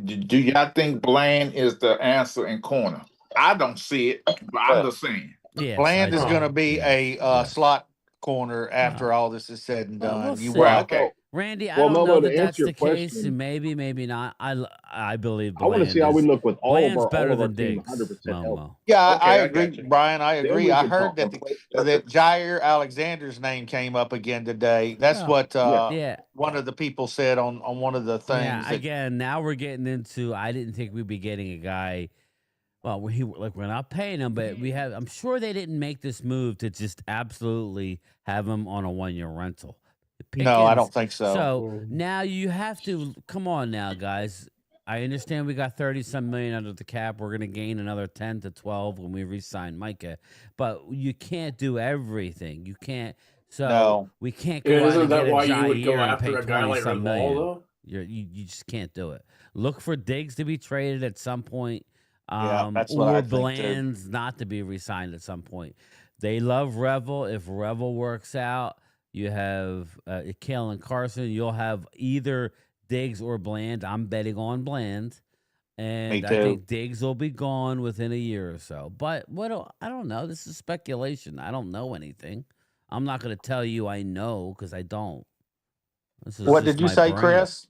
Do y'all think Bland is the answer in corner? I don't see it, but I'm just saying. Yes, Bland is going to be a slot corner after all this is said and done. We'll You see. will. Okay. Randy, I Well, don't Momo, know to that that's answer your the case. question- Maybe not. I believe I want to Bland see how we is- look with all Bland's of better our than team Diggs. 100% healthy. Momo. Yeah, Okay, I I agree, got you. Brian. I Then agree. we I can heard talk that Jair Alexander's name came up again today. That's Yeah. what Yeah. one of the people said on one of the things. Yeah, again, now we're getting into. I didn't think we'd be getting a guy. Well, we're not paying him, but we have. I'm sure they didn't make this move to just absolutely have him on a 1-year rental. No, I Pickens- don't think so. So now you have to come on now, guys. I understand we got 30-some million under the cap. We're going to gain another 10 to 12 when we re-sign Micah, but you can't do everything. You can't. So No. we can't go out Isn't and that get why a you would Jair go and after pay a guy like 20-some Ball million. though? You just can't do it. Look for Diggs to be traded at some point. That's what I Or think, too. Bland's not to be re-signed at some point. They love Revel. If Revel works out, you have Kalen Carson. You'll have either Diggs or Bland. I'm betting on Bland. And I think Diggs will be gone within a year or so. But I don't know. This is speculation. I don't know anything. I'm not going to tell you I know because I don't. What did you say, Chris?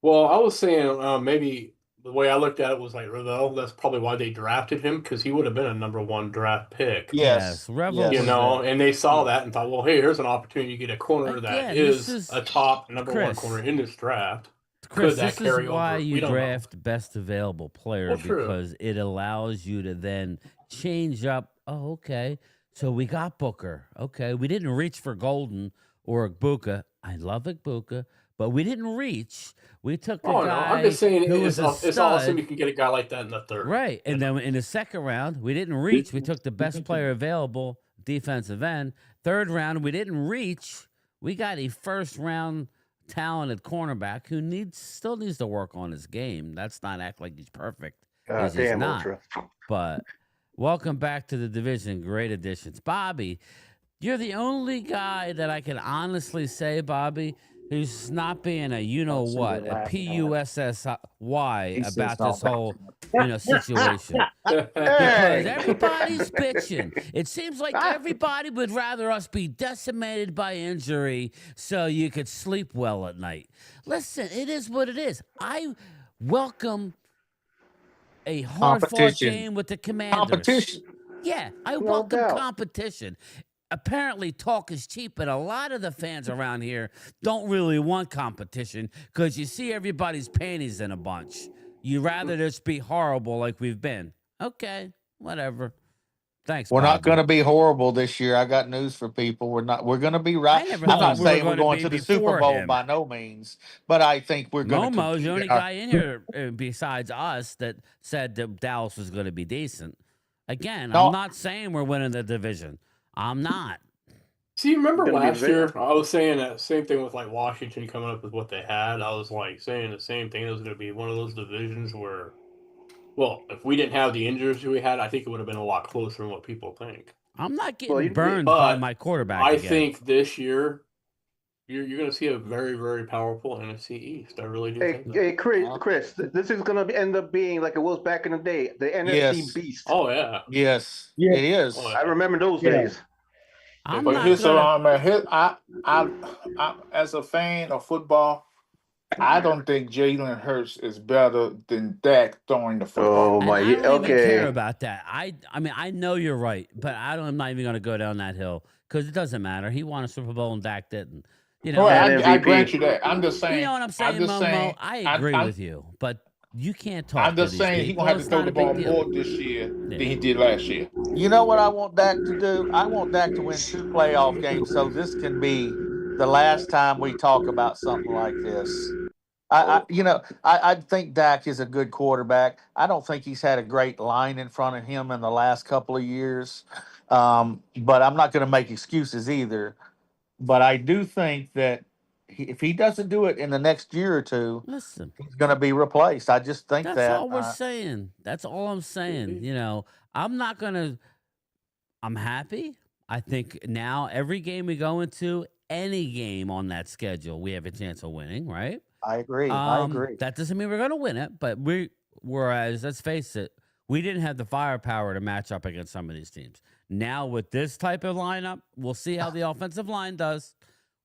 Well, I was saying maybe the way I looked at it was like Revel. That's probably why they drafted him, because he would have been a #1 draft pick. Yes. Revel. You know, and they saw that and thought, well, hey, here's an opportunity to get a corner that is a top #1 corner in this draft. Chris, this is why you draft best available player, because it allows you to then change up. Oh, okay. So we got Booker. Okay. We didn't reach for Golden or Igbuka. I love Igbuka, but we didn't reach. We took the guy. No, I'm just saying it's awesome you can get a guy like that in the third. Right. And then in the second round, we didn't reach. We took the best player available, defensive end. Third round, we didn't reach. We got a first round talented cornerback who still needs to work on his game. That's not act like he's perfect. He's not. Ultra. But welcome back to the division. Great additions. Bobby, you're the only guy that I can honestly say, Bobby, who's not being a you-know-what, a PUSSY about this whole situation. Because everybody's bitching. It seems like everybody would rather us be decimated by injury so you could sleep well at night. Listen, it is what it is. I welcome a hard-fought game with the Commanders. Competition. Yeah, I welcome competition. Apparently, talk is cheap, and a lot of the fans around here don't really want competition because you see everybody's panties in a bunch. You rather just be horrible like we've been. Okay, whatever. Thanks. We're not going to be horrible this year. I got news for people. We're not. We're going to be right. I'm not saying we're going to the Super Bowl by no means, but I think we're going to. Momo's the only guy in here besides us that said that Dallas was going to be decent. Again, I'm not saying we're winning the division. I'm not. See, remember last year, I was saying that same thing with like Washington coming up with what they had. I was like saying the same thing. It was going to be one of those divisions where, well, if we didn't have the injuries we had, I think it would have been a lot closer than what people think. I'm not getting burned by my quarterback. I think this year you're going to see a very, very powerful NFC East. I really do think that. Hey, Chris, this is going to end up being like it was back in the day, the NFC Beast. Oh, yeah. Yes, it is. Oh, yeah. I remember those days. But here's I as a fan of football, I don't think Jalen Hurts is better than Dak throwing the football. Oh my! I don't even care about that. I mean, I know you're right, but I'm not even going to go down that hill because it doesn't matter. He won a Super Bowl and Dak didn't. You know, I grant you that. I'm just saying. You know what I'm saying, Momo? I agree with you, but you can't talk. I'm just saying he's gonna have to throw the ball more this year than he did last year. You know what I want Dak to do? I want Dak to win 2 playoff games, so this can be the last time we talk about something like this. I think Dak is a good quarterback. I don't think he's had a great line in front of him in the last couple of years, but I'm not going to make excuses either. But I do think that if he doesn't do it in the next year or two, he's going to be replaced. I just think that's all we're saying. That's all I'm saying. You know, I'm happy. I think now every game we go into, any game on that schedule, we have a chance of winning, right? I agree. That doesn't mean we're going to win it, but whereas, let's face it, we didn't have the firepower to match up against some of these teams. Now with this type of lineup, we'll see how the offensive line does.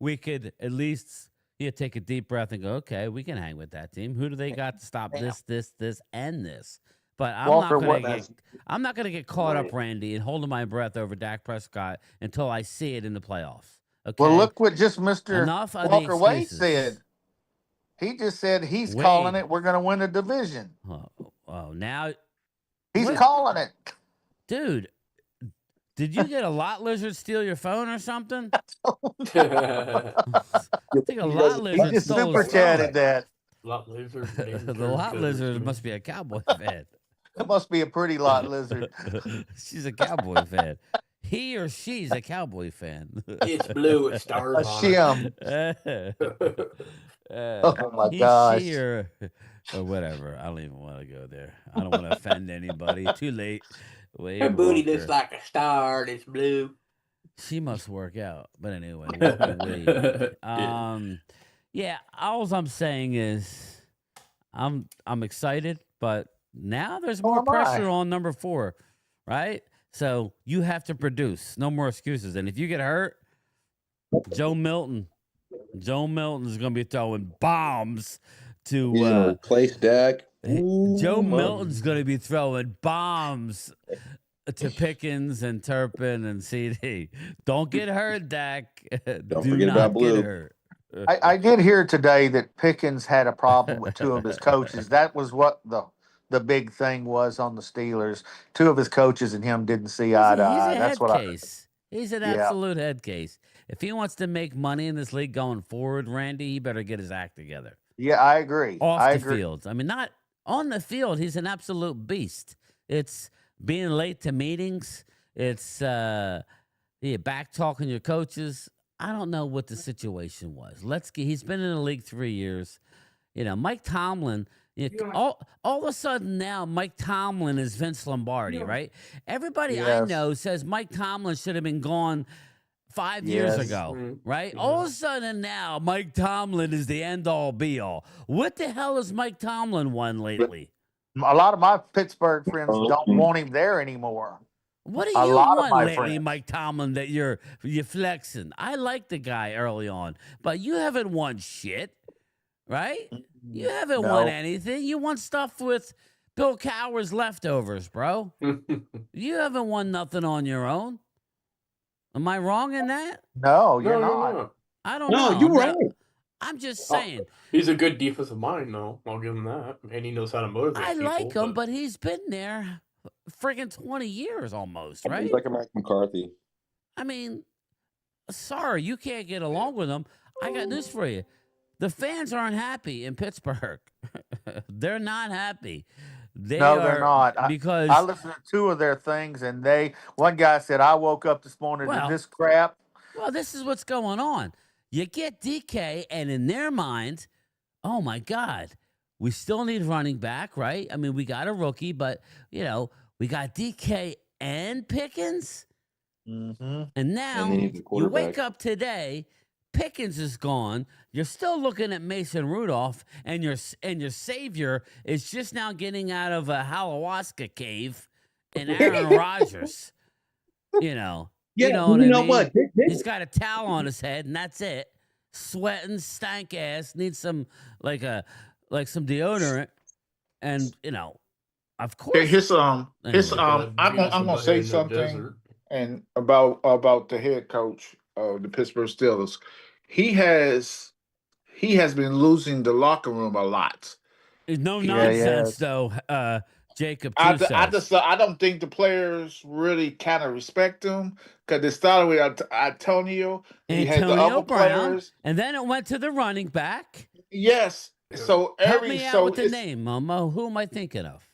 We could at least take a deep breath and go, okay, we can hang with that team. Who do they got to stop this, and this? But I'm not gonna get caught up, Randy, and holding my breath over Dak Prescott until I see it in the playoffs. Okay. Well, look what just Mr. Walker Wade said. He just said he's calling it. We're gonna win the division. Oh, now he's calling it, dude. Did you get a lot lizard steal your phone or something? I think a lot lizard he just super chatted that. Lot lizard. The lot lizard must be a Cowboy fan. It must be a pretty lot lizard. She's a Cowboy fan. He or she's a Cowboy fan. It's blue. It stars on it. Oh my gosh. She or whatever. I don't even want to go there. I don't want to offend anybody. Too late. Her booty looks like a star. It's blue. She must work out. But anyway, yeah. All I'm saying is, I'm excited. But now there's more pressure on number 4, right? So you have to produce. No more excuses. And if you get hurt, Joe Milton's going to be throwing bombs to He's gonna replace Dak. Joe Milton's going to be throwing bombs to Pickens and Turpin and CD. Don't get hurt, Dak. Don't Do forget not about Blue. get hurt. I did hear today that Pickens had a problem with 2 of his coaches. That was what the big thing was on the Steelers. 2 of his coaches and him didn't see eye to eye. That's what case. He's an absolute head case. If he wants to make money in this league going forward, Randy, he better get his act together. Yeah, I agree. Off the field. I mean, not on the field. He's an absolute beast. It's being late to meetings. It's back talking your coaches. I don't know what the situation was. He's been in the league 3 years. Mike Tomlin. All of a sudden now, Mike Tomlin is Vince Lombardi, right? Everybody I know says Mike Tomlin should have been gone 5 years ago, right? All of a sudden now, Mike Tomlin is the end-all, be-all. What the hell has Mike Tomlin won lately? A lot of my Pittsburgh friends don't want him there anymore. What do you want lately, Mike Tomlin, that you're flexing? I like the guy early on, but you haven't won shit, right? You haven't won anything. You won stuff with Bill Cowher's leftovers, bro. You haven't won nothing on your own. Am I wrong in that? No, you're not. I don't know. No, you're right. I'm just saying. He's a good defensive mind, though. I'll give him that. And he knows how to motivate I people, like him, but he's been there friggin' 20 years almost, right? He's like a Mike McCarthy. I mean, sorry, you can't get along with him. I got news for you. The fans aren't happy in Pittsburgh. They're not happy. They're not. Because I listened to 2 of their things, and one guy said, I woke up this morning to this crap. Well, this is what's going on. You get DK, and in their mind, oh my God, we still need running back, right? I mean, we got a rookie, but we got DK and Pickens. Mm-hmm. And now you wake up today, Pickens is gone. You're still looking at Mason Rudolph, and your savior is just now getting out of a ayahuasca cave, and Aaron Rodgers. Yeah, you know what I mean? What? He's got a towel on his head, and that's it. Sweating, stank ass, needs some some deodorant, and of course. I'm gonna say something and about the head coach of the Pittsburgh Steelers. He has been losing the locker room a lot. No nonsense, though. Jacob, I don't think the players really kind of respect him because they started with Antonio. He had the other Brown, players, and then it went to the running back. Yes. So help me out with the name, Momo. Who am I thinking of?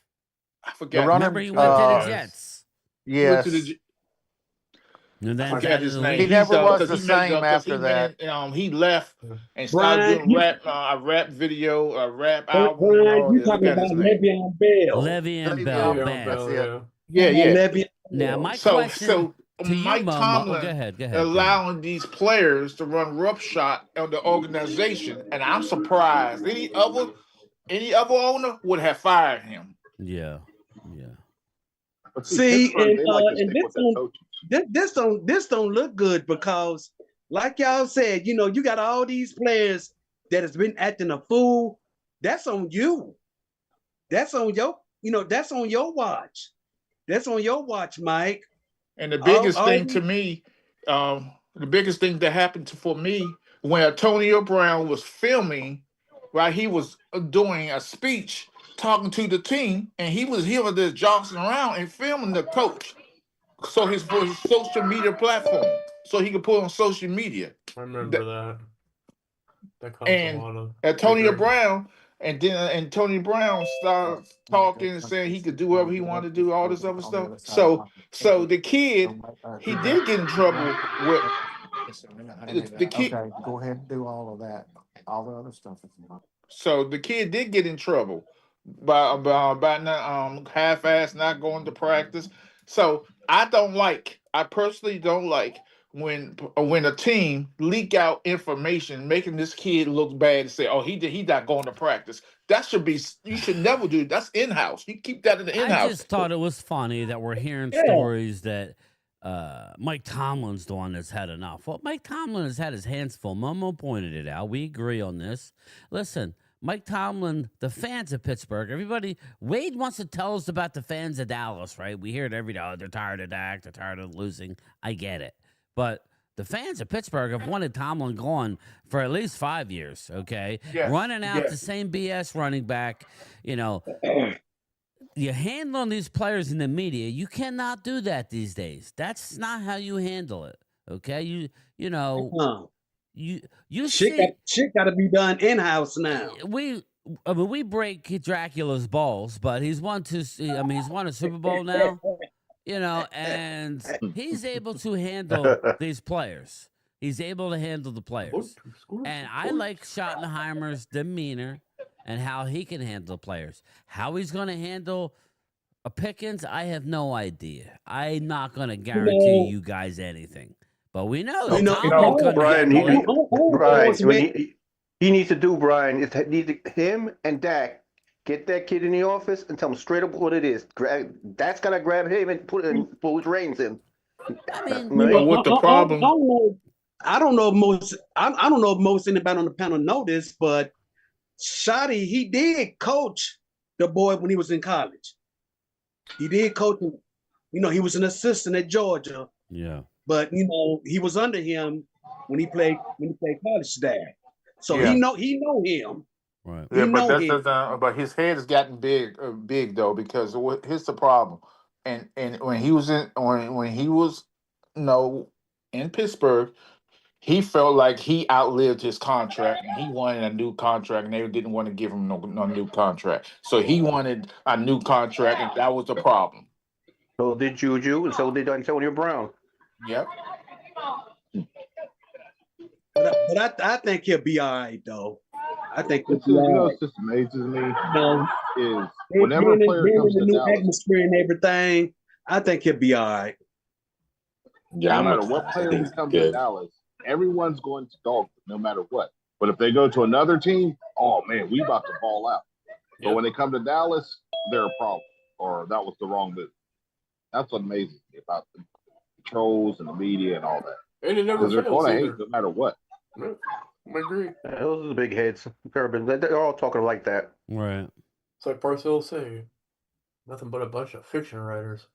I forgot. Remember, he went to the Jets. Yes. And then I forgot his name. He never was the same after that. He left and started doing a rap video, a rap album. Brian, you talking about Le'Veon Bell? Le'Veon Bell. Yeah. Now, my question to Mike you, Momo. Tomlin Go ahead. allowing these players to run roughshod on the organization, and I'm surprised any other owner would have fired him. Yeah. But see, this don't look good because, like y'all said, you got all these players that has been acting a fool. That's on you. That's on your, that's on your watch. That's on your watch, Mike. And the biggest thing to me, the biggest thing that happened for me when Antonio Brown was filming, right? He was doing a speech talking to the team, and he was just jogging around and filming the coach. So for his social media platform, so he could put on social media. I remember that. That caused and a lot of Antonio Brown, and then Antonio Brown started talking and saying he could do whatever he wanted to do, all this other stuff. So the kid, he did get in trouble with the kid. Okay, go ahead and do all of that, all the other stuff. So the kid did get in trouble by not half-ass not going to practice. So I personally don't like when a team leak out information making this kid look bad and say, "Oh, he not going to practice." That should be you should never do. That's in house. You keep that in the in I house. just thought it was funny that we're hearing stories that Mike Tomlin's the one that's had enough. Well, Mike Tomlin has had his hands full. Momo pointed it out. We agree on this. Listen, Mike Tomlin, the fans of Pittsburgh, everybody, Wade wants to tell us about the fans of Dallas, right? We hear it every day. Oh, they're tired of Dak. They're tired of losing. I get it. But the fans of Pittsburgh have wanted Tomlin gone for at least 5 years, okay? Yes, Running out yes. the same BS running back, you know. You handling these players in the media, you cannot do that these days. That's not how you handle it. Okay, you know you shit got to be done in house now. We break Dracula's balls, but he's won he's won a Super Bowl now. You know, and he's able to handle these players. He's able to handle the players, and I like Schottenheimer's demeanor and how he can handle players. How he's going to handle a Pickens, I have no idea. I'm not going to guarantee you guys anything. But we know that Brian, he needs to do, Brian, is him and Dak get that kid in the office and tell him straight up what it is. Dak's got to grab him and pull his reins in. I mean, what the problem? I don't know if most anybody on the panel know this, but Shotty, he did coach the boy when he was in college. He did coach him. You know, he was an assistant at Georgia. Yeah. But you know, he was under him when he played college there. So he know him. Right. Yeah, but his head has gotten big though, because here's the problem. And when he was in Pittsburgh, he felt like he outlived his contract and he wanted a new contract, and they didn't want to give him no new contract. So he wanted a new contract, and that was the problem. So did Juju, and so did Antonio Brown. Yep. But I think he'll be all right, though. I think he'll be You all know, right. it just amazes me You know, is whenever a player comes to new Dallas, atmosphere and everything, I think he'll be all right. no matter what player comes to Dallas, everyone's going to dog them, no matter what. But if they go to another team, oh man, we about to ball out. But when they come to Dallas, they're a problem, or that was the wrong move. That's what amazes me about the trolls and the media and all that. And it never Because they're fails going to either. hate no matter what. I agree. Those are the big heads. They're all talking like that. Right. It's like Parcells say, nothing but a bunch of fiction writers.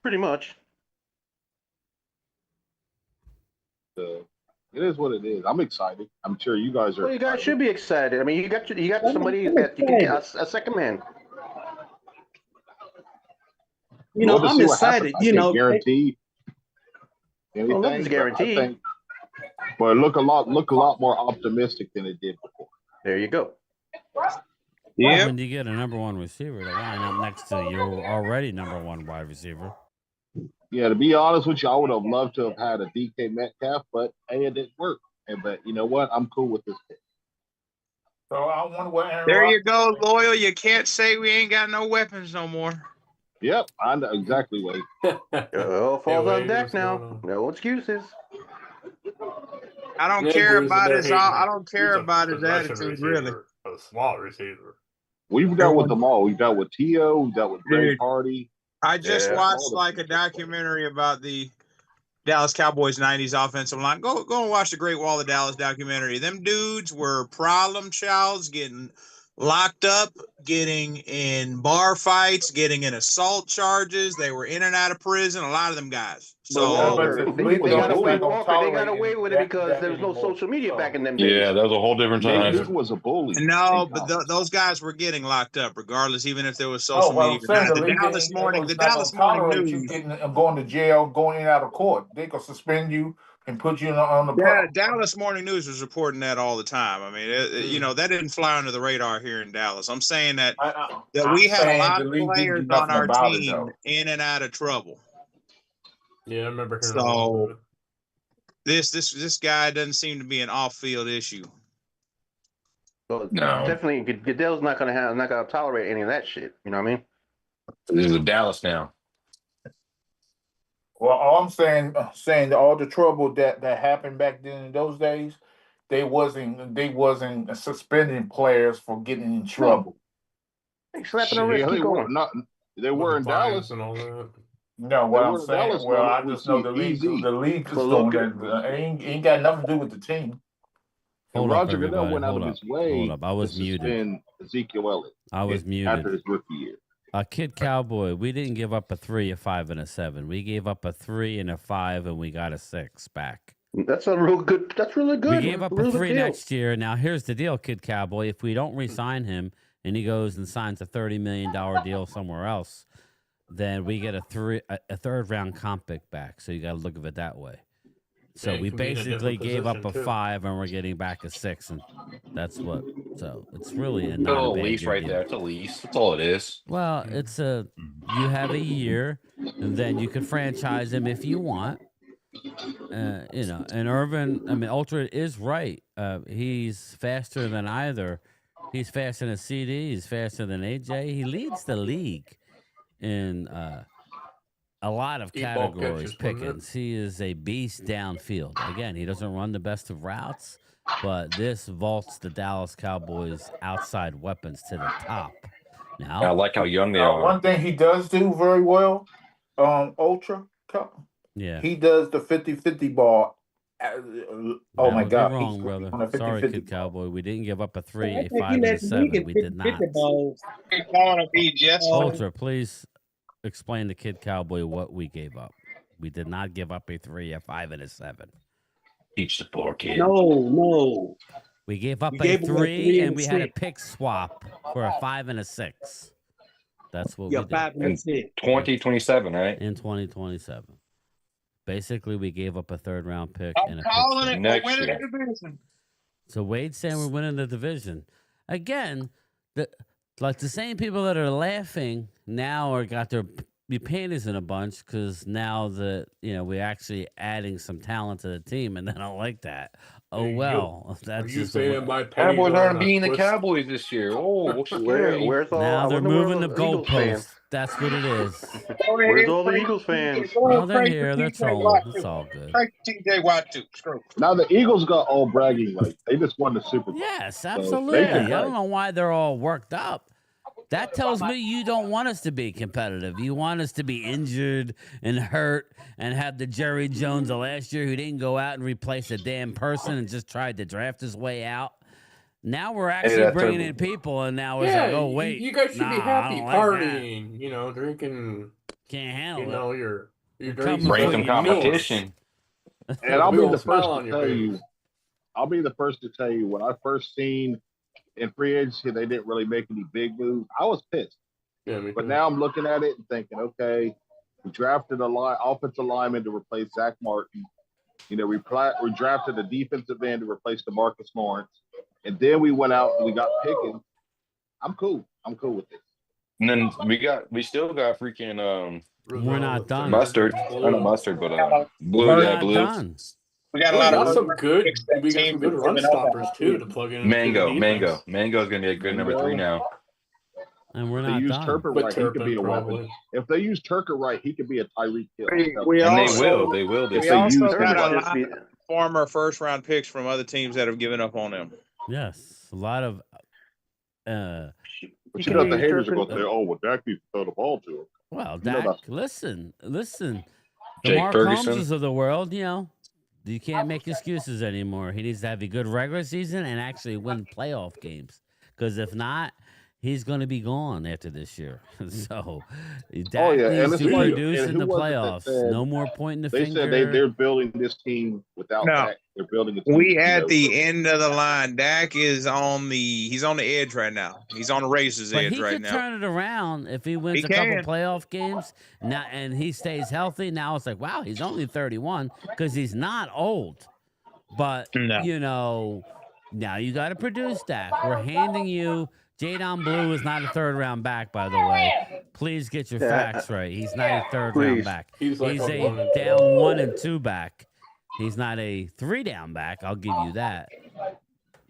Pretty much. It is what it is. I'm excited. I'm sure you guys are. Well, you guys should be excited. I mean, you got somebody that you can get a second man. You know, I'm excited. You know, guaranteed. Well, nothing's guaranteed. But look a lot more optimistic than it did before. There you go. Yeah. When you get a number one receiver to line up next to your already number one wide receiver. Yeah, to be honest with you, I would have loved to have had a DK Metcalf, but hey, it didn't work. But you know what? I'm cool with this pick. So I wonder what Aaron there Rodgers you go, Loyal. You can't say we ain't got no weapons no more. Yep, I know exactly what. It all falls on Dak now. No excuses. I don't care about his. I don't care about his attitude, really. A small receiver. We've dealt with them all. We've dealt with T.O. We've dealt with Greg Hardy. I just watched like a documentary about the Dallas Cowboys 90s offensive line. Go and watch the Great Wall of Dallas documentary. Them dudes were problem childs, getting locked up, getting in bar fights, getting in assault charges. They were in and out of prison, a lot of them guys. So they got away with it because there was no social media back in them days. Yeah, that was a whole different time. This was a bully. No, but those guys were getting locked up regardless, even if there was social media. The Dallas Morning News. Going to jail, going in and out of court. They could suspend you and put you on the. Yeah, Dallas Morning News was reporting that all the time. I mean, you know, that didn't fly under the radar here in Dallas. I'm saying that we had a lot of players on our team in and out of trouble. Yeah, I remember hearing so this guy doesn't seem to be an off-field issue. So definitely, Goodell's not gonna tolerate any of that shit. You know what I mean? This is Dallas now. Well, all I'm saying that all the trouble that happened back then in those days, they wasn't suspending players for getting in trouble. Hey, slapping the wrist. Yeah, Keep they were going. not. They were in Dallas. And all that. No, They what I'm were in saying, Dallas. well, I We just know see the league easy. is But doing look at that. Ain't got nothing to do with the team. And Hold up, Roger Goodell everybody. went out of his way Hold up. I was to muted. suspend Ezekiel Elliott. I was muted. After his rookie year. A Kid Cowboy, we didn't give up a 3, a 5, and a 7. We gave up a 3 and a 5, and we got a 6 back. That's a real good. That's really good. We gave up a 3 next year. Now, here's the deal, Kid Cowboy. If we don't re-sign him and he goes and signs a $30 million deal somewhere else, then we get a third-round comp pick back. So you got to look at it that way. So we basically gave up a 5, and we're getting back a 6, and that's what. So it's really a not a bad lease right there. It's a lease. That's all it is. Well, it's you have a year, and then you can franchise him if you want. And Irvin, Ultra is right. He's faster than either. He's faster than CD. He's faster than AJ. He leads the league in a lot of categories. Pickens. He is a beast downfield. Again, he doesn't run the best of routes, but this vaults the Dallas Cowboys' outside weapons to the top. Now, I like how young they are. One thing he does do very well, Ultra. Yeah, he does the 50-50 ball. Oh my God! You're wrong, brother. Sorry, Kid Cowboy. We didn't give up a 3, a 5, and a 7. We did not. Ultra, please explain to Kid Cowboy what we gave up. We did not give up a 3, a 5, and a 7. Teach the poor kid. No. We gave up a 3, and we had a pick swap for a 5 and a 6. That's what we did. 5 and 6. 2027, right? In 2027. Basically, we gave up a third-round pick and a calling pick it. Next We're winning year. the division. So Wade's saying we're winning the division. Again, the same people that are laughing now are got their panties in a bunch because now that we're actually adding some talent to the team, and they don't like that. Oh well, that's Are you just saying my Cowboys aren't being the twist? Cowboys this year. Oh, what's scary? Where's all? now I they're wonder where moving all the Eagles fans- goalposts. That's what it is. Where's all the Eagles fans? Well, they're here. They're trolling. It's all good. TJ Watt too. Screw. Now the Eagles got all bragging rights. They just won the Super Bowl. Yes, they absolutely. can I don't brag. know why they're all worked up. That tells me you don't want us to be competitive. You want us to be injured and hurt and have the Jerry Jones of last year who didn't go out and replace a damn person and just tried to draft his way out. Now we're actually bringing in people, and now it's like, oh, wait. You guys should be happy partying, drinking. Can't handle it. You're coming Bring for some your competition. And I'll be We'll the smile first on to your tell face. you. I'll be the first to tell you when I first seen in free agency they didn't really make any big moves. I was pissed. Yeah, me But too. now I'm looking at it and thinking, okay, we drafted offensive lineman to replace Zach Martin. We drafted a defensive end to replace DeMarcus Lawrence. And then we went out and we got Pickens. I'm cool. I'm cool with it. And then we still got freaking We're not done. mustard. I don't know mustard, but blue. We're Yeah, not blue. done. We got a lot of some good. We got some good run stoppers too to plug in. Mango. Mango's gonna be a good number 3 now. And we're If they not use done. Turpin But right, he could be a Turpin, weapon. probably. If they use Turker right, he could be a Tyreek Hill. We And also, they will. We they also use got him. a lot of former first-round picks from other teams that have given up on them. Yes, a lot of. But you know the haters are going to say, "Oh, well, Dak needs to throw the ball to him." Well, You know Dak, listen. The Jake Mark Ferguson. Holmeses of the world, you can't make excuses anymore. He needs to have a good regular season and actually win playoff games. Because if not, he's going to be gone after this year. So, Dak needs to produce in the playoffs. No more pointing the They finger. said they're building this team without No. Dak. They're building a team. We at the end of the line. Dak is he's on the edge right now. He's on the razor's But edge he right could now. turn it around if he wins He a couple can. playoff games now, and he stays healthy. Now it's like, wow, he's only 31 because he's not old. But No. now you got to produce that. We're handing you. Jadon Blue is not a third-round back, by the way. Please get your facts right. He's not a third-round back. He's like a a 1 and 2. down 1 and 2 back. He's not a 3-down back. I'll give you that.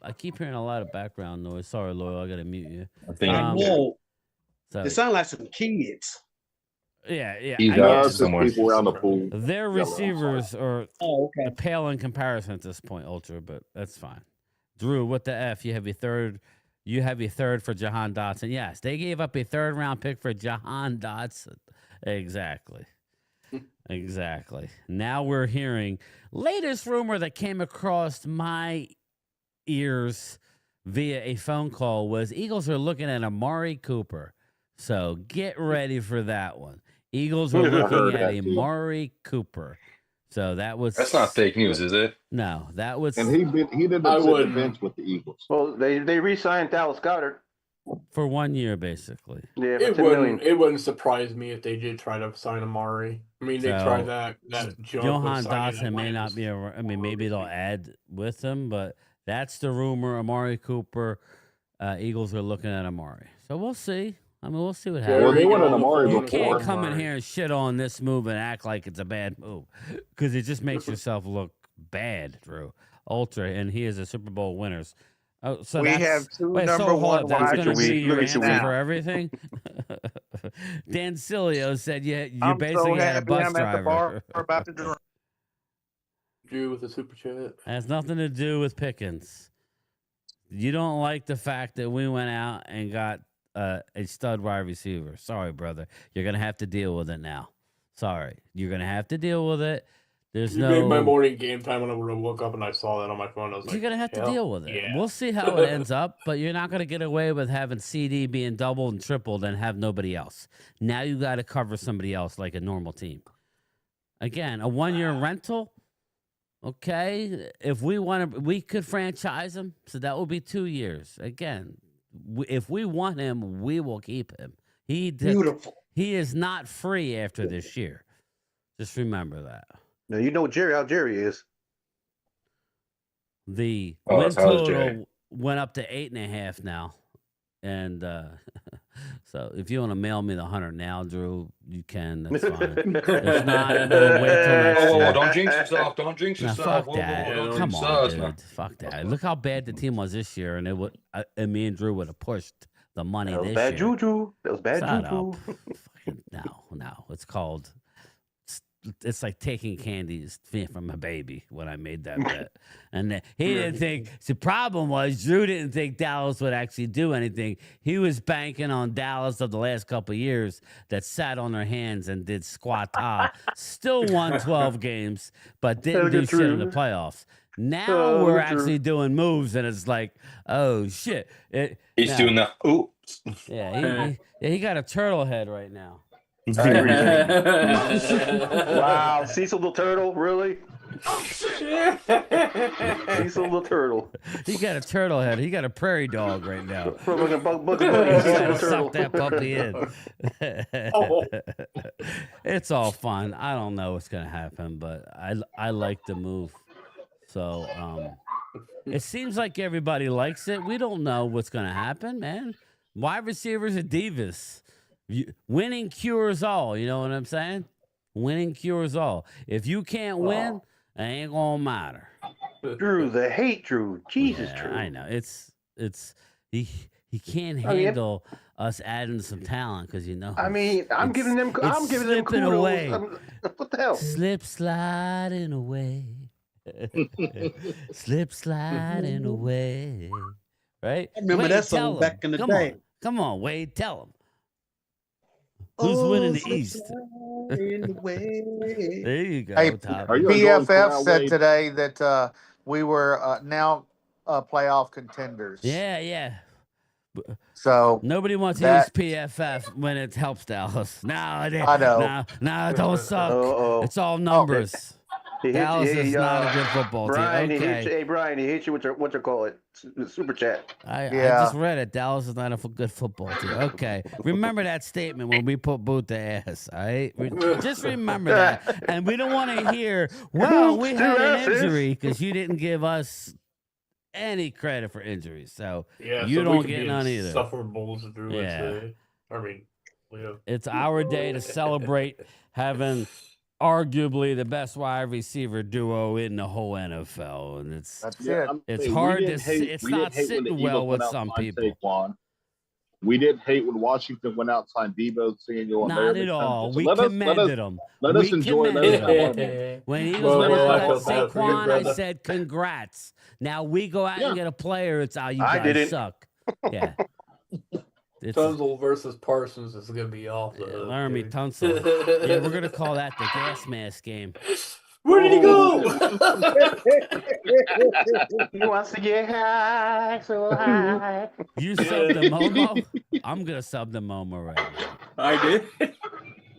I keep hearing a lot of background noise. Sorry, Loyal. I got to mute you. I think Whoa. So, It sounds like some kids. Yeah. He's I out get it. somewhere. People around the pool. Their receivers are okay. pale in comparison at this point, Ultra, but that's fine. Drew, what the F? You have your third. You have your third for Jahan Dotson. Yes, they gave up a 3rd-round pick for Jahan Dotson. Exactly. Exactly. Now we're hearing latest rumor that came across my ears via a phone call was Eagles are looking at Amari Cooper. So get ready for that one. Eagles are looking at Amari Cooper. So that's not fake news, is it? No, that was. And he didn't sit the bench with the Eagles. Well, they re-signed Dallas Goedert for 1 year, basically. Yeah, it wouldn't surprise me if they did try to sign Amari. I mean, they tried that jump. Johan Dotson may not be. I mean, maybe they'll add with him, but that's the rumor. Amari Cooper. Eagles are looking at Amari, so we'll see. I mean, we'll see what happens. Well, they wanted Amari You before. can't come in here and shit on this move and act like it's a bad move, because it just makes yourself look bad, Drew. Ultra, and he is a Super Bowl winners. Oh, so we have two wait, number so one that's wide going to be your receivers answer now. for everything. Dan Cilio said you I'm basically so had a happy bus I'm at the driver. bar about to drink. Drew with the super chat. Has nothing to do with Pickens. You don't like the fact that we went out and got a stud wide receiver. Sorry, brother. You're going to have to deal with it now. Sorry. You're going to have to deal with it. There's You made my morning game time when I woke up and I saw that on my phone. I was like, you're going to have to deal with it. Yeah. We'll see how it ends up, but you're not going to get away with having CD being doubled and tripled and have nobody else. Now you got to cover somebody else like a normal team. Again, a 1-year rental. Okay, if we want to, we could franchise him, so that will be 2 years. Again, if we want him, we will keep him. Beautiful. He is not free after this year. Just remember that. Now you know how Jerry is. The win total went up to 8.5 now, and so if you want to mail me the 100 now, Drew, you can. That's fine. If not, we'll wait till next year. Don't jinx yourself. Don't jinx yourself. Fuck that. Come on, dude. Fuck that. Look how bad the team was this year, and it would. And me and Drew would have pushed the money this year. Bad juju. That was bad juju. No. It's called. It's like taking candies from a baby when I made that bet. And he didn't think, the problem was Drew didn't think Dallas would actually do anything. He was banking on Dallas of the last couple of years that sat on their hands and did squat. Still won 12 games, but didn't do shit in the playoffs. Now we're actually doing moves, and it's like, oh, shit. He's doing the oops. Yeah, he got a turtle head right now. Wow, Cecil the turtle, really? Cecil the turtle. He got a turtle head. He got a prairie dog right now. Suck that puppy in. It's all fun. I don't know what's gonna happen, but I like the move. So it seems like everybody likes it. We don't know what's gonna happen, man. Wide receivers are divas. Winning cures all. You know what I'm saying? Winning cures all. If you can't win, it ain't gonna matter. Drew, the hate, Drew. Jesus, yeah, Drew. I know. It's he can't handle us adding some talent because I mean, I'm giving them kudos. Away. What the hell? Slip sliding away. Slip sliding away. Right? I remember that song back in the day. Come on, Wade, tell him. Who's winning the East? There you go. Hey, Top. PFF said today that we were now playoff contenders. Yeah. So nobody wants to use PFF when it helps Dallas. No, I know. No, it don't suck. It's all numbers. Dallas is not a good football Brian, team. Okay. Brian, he hit you with what you call it, super chat. I just read it. Dallas is not a good football team. Okay. Remember that statement when we put boot to ass. All right. Just remember that. And we don't want to hear, well, we had an injury because you didn't give us any credit for injuries. So you don't get none either. Sufferables, Drew would say. I mean, it's our day to celebrate having arguably the best wide receiver duo in the whole NFL, and it's hard to. It's not sitting well with some people. We didn't hate when Washington went out signed Debo Samuel. Not at all. So We let us commended them. let us enjoy those. When Eagles went out and got Saquon, I said, congrats. Now we go out and get a player. It's you guys suck. Yeah. Tunsil versus Parsons is going to be off the hook. Laramie Tunsil. Yeah, we're going to call that the gas mask game. Where did he go? He wants to get high, so high. You subbed the Momo? I'm going to sub the Momo right now. I did.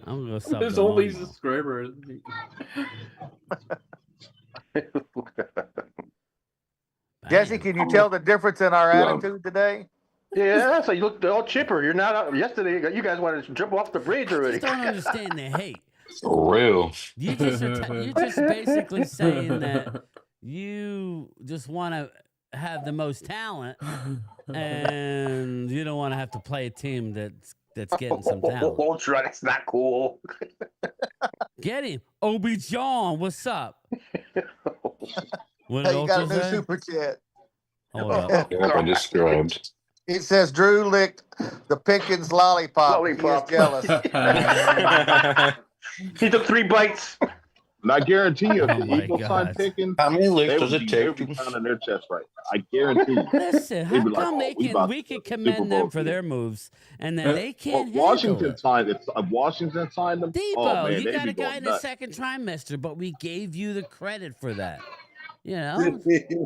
I'm going to sub There's the only Momo. subscriber. Jesse, can you tell the difference in our attitude today? Yeah, so you look all chipper. You're not yesterday. You guys wanted to jump off the bridge already. I just don't understand the hate. For real. You're just basically saying that you just want to have the most talent, and you don't want to have to play a team that's getting some talent. Ultra, that's not cool. Get him, Obi John. What's up? What Hey, you got a new super chat. Hold up. Yeah, I just grabbed. It says Drew licked the Pickens lollipop. He is jealous. He took 3 bites. And I guarantee you, if Oh the my Eagles God. signed Pickens, How many licks they does would it be, they take? would be pounding their chest right now. I guarantee you. Listen, They'd how be like, come "Oh, we about we to can go to the commend Super them Bowl for again." their moves, and then they can't handle Washington it? signed it. Washington signed them. Debo, Oh man, you they'd got be a guy going in the nuts. second trimester, but we gave you the credit for that. You know?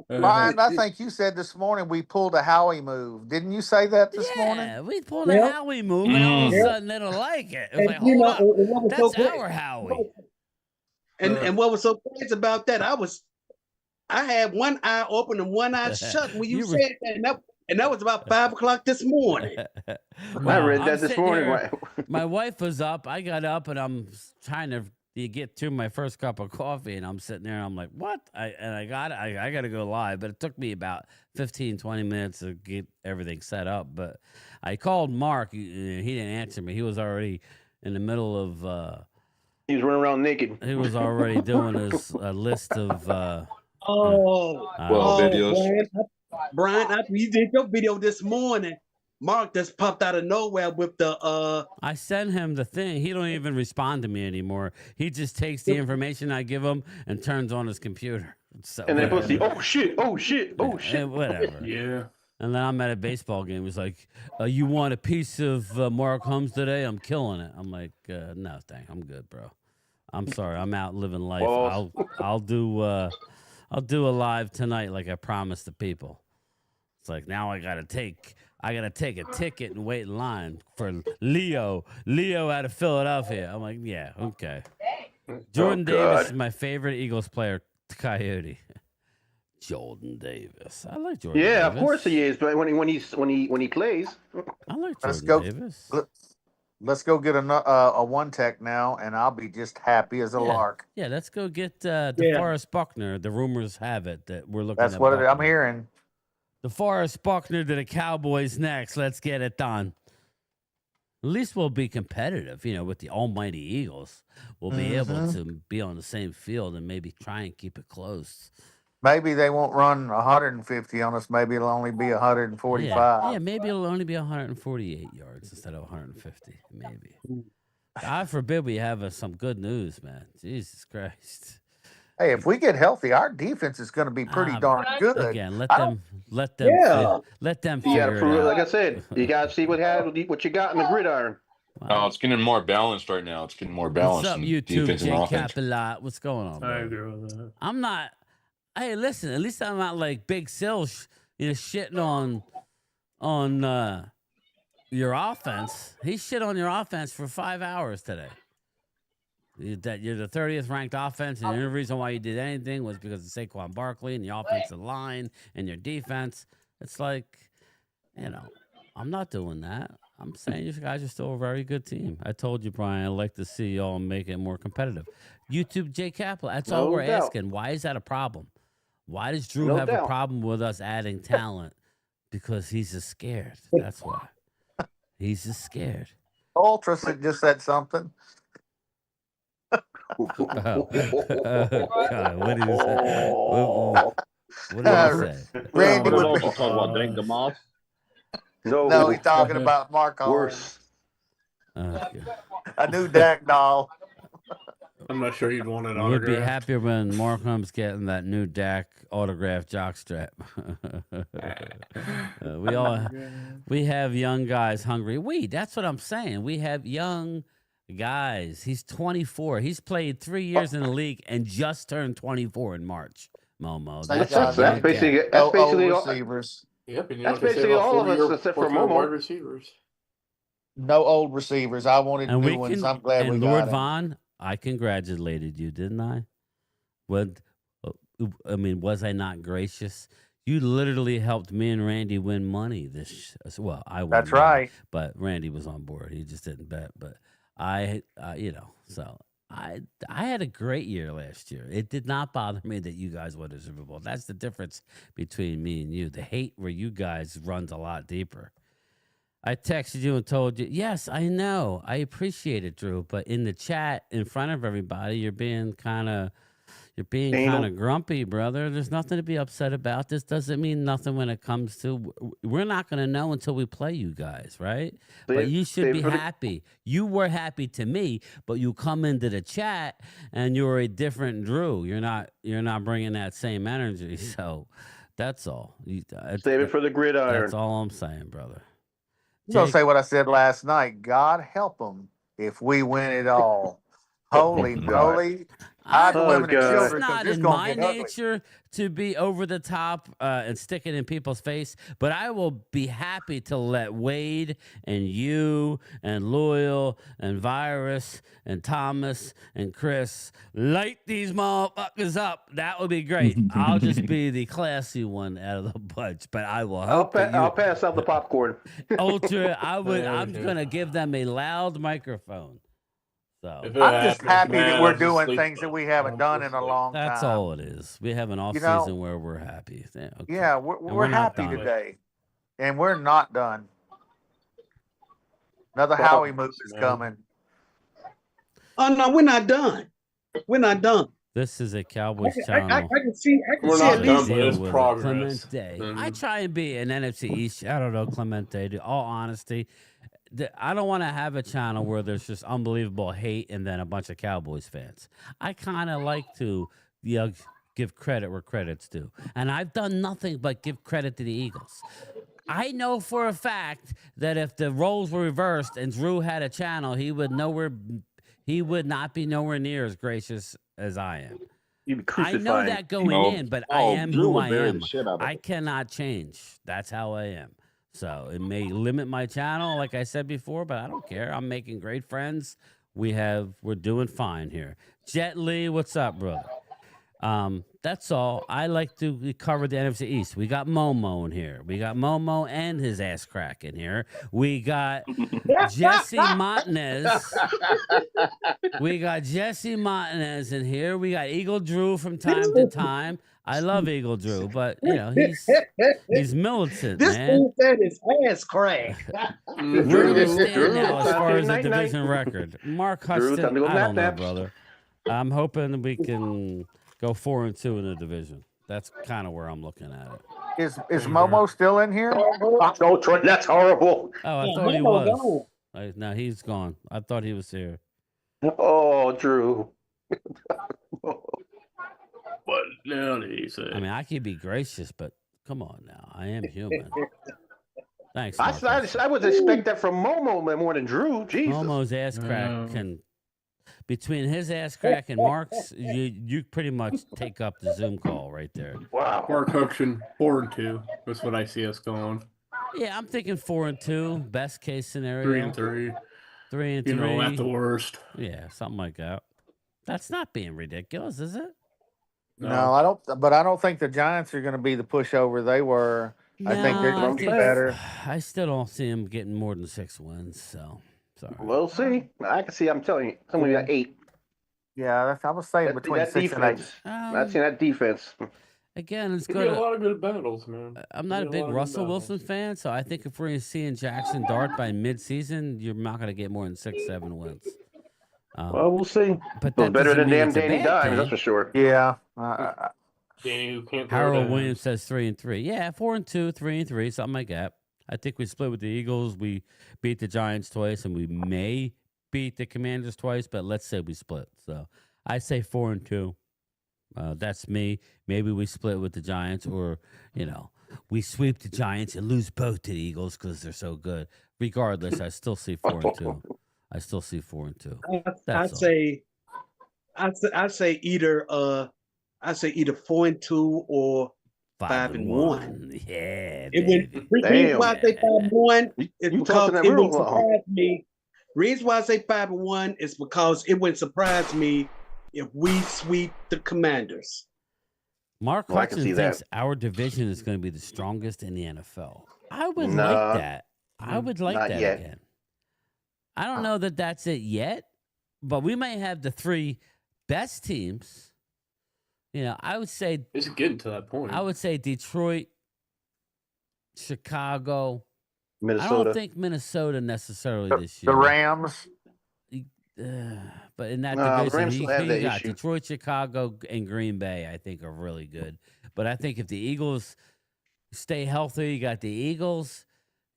Brian, I think you said this morning we pulled a Howie move. Didn't you say that this morning? Yeah, we pulled a Howie move, and all of a sudden they don't like it. It was like, hold up, and what was so that's great- our Howie. And what was so crazy about that? I had one eye open and one eye shut when you said that, and that was about 5 o'clock this morning. I read that this sitting morning. here, my wife was up. I got up, and I'm trying to get to my first cup of coffee, and I'm sitting there, and I'm like, what? I got to go live, but it took me about 15, 20 minutes to get everything set up. But I called Mark. He didn't answer me. He was already in the middle of... he was running around naked. He was already doing his list of... videos. Brian, after you did your video this morning, Mark just popped out of nowhere with the I sent him the thing. He don't even respond to me anymore. He just takes the information I give him and turns on his computer. So, And then whatever. puts the oh shit. Whatever. Yeah. And then I'm at a baseball game. He's like, you want a piece of Mark Holmes today? I'm killing it. I'm like, no, thank. I'm good, bro. I'm sorry. I'm out living life. Well, I'll do a live tonight like I promised the people. It's like now I gotta take a ticket and wait in line for Leo out of Philadelphia. I'm like, yeah, okay. Jordan Davis is my favorite Eagles player, Coyote. Jordan Davis. I like Jordan Davis. Yeah, of course he is. But when he plays, I like Let's Jordan go. Davis. Let's go get a one tech now, and I'll be just happy as a lark. Yeah, let's go get DeForest Buckner. The rumors have it that we're looking That's at what Buckner. I'm hearing. DeForest Buckner to the Cowboys next. Let's get it done. At least we'll be competitive, with the almighty Eagles. We'll be able to be on the same field and maybe try and keep it close. Maybe they won't run 150 on us. Maybe it'll only be 145. Yeah, maybe it'll only be 148 yards instead of 150. Maybe. God forbid we have some good news, man. Jesus Christ. Hey, if we get healthy, our defense is going to be pretty darn good. Again, let them Yeah. let them you figure gotta it out. like I said, you gotta see what you got in the gridiron. Oh, it's getting more balanced right now. It's getting more balanced. What's up, in YouTube, defense and Jay offense. Capilot? What's going on, bro? I agree with that. I'm not. Hey, listen. At least I'm not like Big Sil, shitting on your offense. He shit on your offense for 5 hours today. That you're the 30th ranked offense, and the only reason why you did anything was because of Saquon Barkley and the offensive line and your defense. It's like, I'm not doing that. I'm saying you guys are still a very good team. I told you, Brian, I'd like to see y'all make it more competitive. YouTube, Jay Kaplan, that's all we're asking. Why is that a problem? Why does Drew have a problem with us adding talent? Because he's just scared. That's why. He's just scared. Ultra just said something. God, what did he say? What did he say? Randy But it would also talk about Dank DeMoss. No, he's talking about Mark Holmes. worse. A new Dak doll. I'm not sure you'd want it We'd be autographed. happier when Mark Holmes getting that new Dak autographed jockstrap. We have young guys hungry. That's what I'm saying. We have young guys. He's 24. He's played 3 years in the league and just turned 24 in March. Momo. That's basically all receivers. Yep, and you that's basically all of us except for Momo. wide receivers. No old receivers. I wanted new ones. I'm glad we got Lord him. Vaughn, I congratulated you, didn't I? Was I not gracious? You literally helped me and Randy win money well, I won. That's money, right. But Randy was on board. He just didn't bet. But I had a great year last year. It did not bother me that you guys won the Super Bowl. That's the difference between me and you. The hate where you guys runs a lot deeper. I texted you and told you, yes, I know. I appreciate it, Drew. But in the chat, in front of everybody, you're being kind of grumpy, brother. There's nothing to be upset about. This doesn't mean nothing when it comes to. We're not going to know until we play you guys, right? But you should be happy. You were happy to me, but you come into the chat and you're a different Drew. You're not bringing that same energy. So that's all. Save it for the gridiron. That's all I'm saying, brother. I'm going to say what I said last night. God help them if we win it all. Holy moly. Women and children, it's not in my nature to be over the top and stick it in people's face, but I will be happy to let Wade and you and Loyal and Virus and Thomas and Chris light these motherfuckers up. That would be great. I'll just be the classy one out of the bunch, but I will hope I'll pass out the popcorn. Ultra, I'm going to give them a loud microphone. So I'm just happy that we're doing things that we haven't done in a long time. That's all it is. We have an off season where we're happy. Okay. Yeah, we're happy today, and we're not done. Another Howie move is coming. Oh no, we're not done. We're not done. This is a Cowboys channel. I can see. We're not done, but it's progress. Clemente. I try and be an NFC East. I don't know, Clemente. To all honesty, I don't want to have a channel where there's just unbelievable hate and then a bunch of Cowboys fans. I kind of like to give credit where credit's due. And I've done nothing but give credit to the Eagles. I know for a fact that if the roles were reversed and Drew had a channel, he would not be nowhere near as gracious as I am. You'd be I know that going in, but I am who I am. I cannot change. That's how I am. So it may limit my channel, like I said before, but I don't care. I'm making great friends. We're doing fine here. Jet Li, what's up, brother? That's all. I like to cover the NFC East. We got Momo in here. We got Momo and his ass crack in here. We got Jesse Montanez. We got Jesse Montanez in here. We got Eagle Drew from time to time. I love Eagle Drew, but he's militant, this man. This said his ass crack. Where do we stand now as far as the division record? Mark Huston, I don't know, brother. I'm hoping we can go 4-2 in the division. That's kind of where I'm looking at it. Is Momo still in here? No, Troy, that's horrible. Oh, I thought he was. No, he's gone. I thought he was here. Oh, Drew. What now did he say? I mean, I can be gracious, but come on now. I am human. Thanks. I would expect that from Momo more than Drew. Jesus. Momo's ass crack can... Between his ass crack and Mark's, you pretty much take up the Zoom call right there. Wow. Mark Huckson, 4-2. That's what I see us going. Yeah, I'm thinking 4-2. Best case scenario. 3-3. 3-3. You know, at the worst. Yeah, something like that. That's not being ridiculous, is it? No, I don't. But I don't think the Giants are going to be the pushover they were. I think they're going to be better. I still don't see them getting more than 6 wins. So. Sorry. We'll see. I can see. I'm telling you, somebody got 8. Yeah, I was saying between 6 and 8. I've seen that defense. Again, it's good. A lot of good battles, man. I'm not a big Russell Wilson fan, so I think if we're seeing Jackson Dart by mid-season, you're not going to get more than 6-7 wins. Well, we'll see. But that's better than damn Danny Dimes, that's for sure. Yeah. Danny, who can't. Harold Williams says 3-3. Yeah, 4-2, 3-3, something like that. I think we split with the Eagles. We beat the Giants twice, and we may beat the Commanders twice, but let's say we split. So I say 4-2. That's me. Maybe we split with the Giants, or we sweep the Giants and lose both to the Eagles because they're so good. Regardless, I still see 4-2. I still see 4-2. I say either 4-2 or 5-1. Yeah, The reason why I say 5-1 is because it wouldn't surprise me. Reason why I say 5-1 is because it wouldn't surprise me if we sweep the Commanders. Mark Hudson thinks our division is going to be the strongest in the NFL. I would like that. I would like that yet. again. I don't know that that's it yet, but we may have the 3 best teams. I would say it's getting to that point. I would say Detroit, Chicago, Minnesota. I don't think Minnesota necessarily this year. The Rams. But in that division, you got issue. Detroit, Chicago, and Green Bay, I think, are really good. But I think if the Eagles stay healthy, you got the Eagles,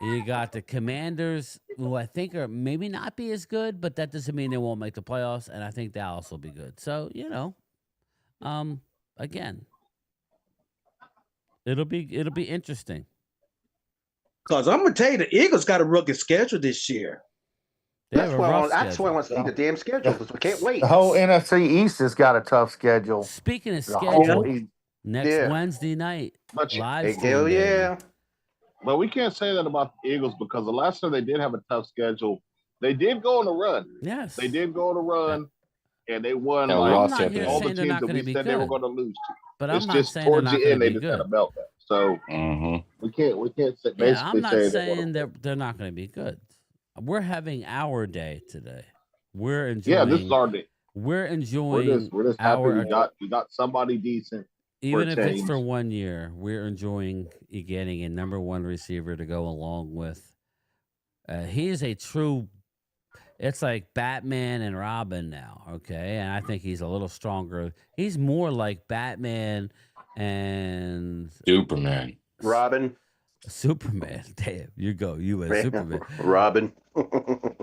you got the Commanders, who I think are maybe not be as good, but that doesn't mean they won't make the playoffs, and I think Dallas will be good. So, again, it'll be interesting. Because I'm gonna tell you, the Eagles got a rugged schedule this year. That's why I want to see the damn schedule. I can't wait. The whole NFC East has got a tough schedule. Speaking of The whole schedule, East. next Wednesday night, live stream. Hell yeah. But we can't say that about the Eagles because the last time they did have a tough schedule, they did go on a run. Yes. They did go on a run, and they won And like lost I'm not here all saying the they're teams not that going to we be said they were good. going to lose to. But It's I'm not just saying they're towards not the going end to they be just had a good. meltdown. So we can't say, basically Yeah, I'm not say saying they're not going to be good. We're having our day today. We're enjoying. Yeah, this is our day. We're enjoying We're just happy our. we got somebody decent. Even if it's change. for 1 year, we're enjoying getting a number 1 receiver to go along with. He is a true. It's like Batman and Robin now, okay? And I think he's a little stronger. He's more like Batman and Superman. Robin. Superman. Damn, you go. You as Superman. Robin.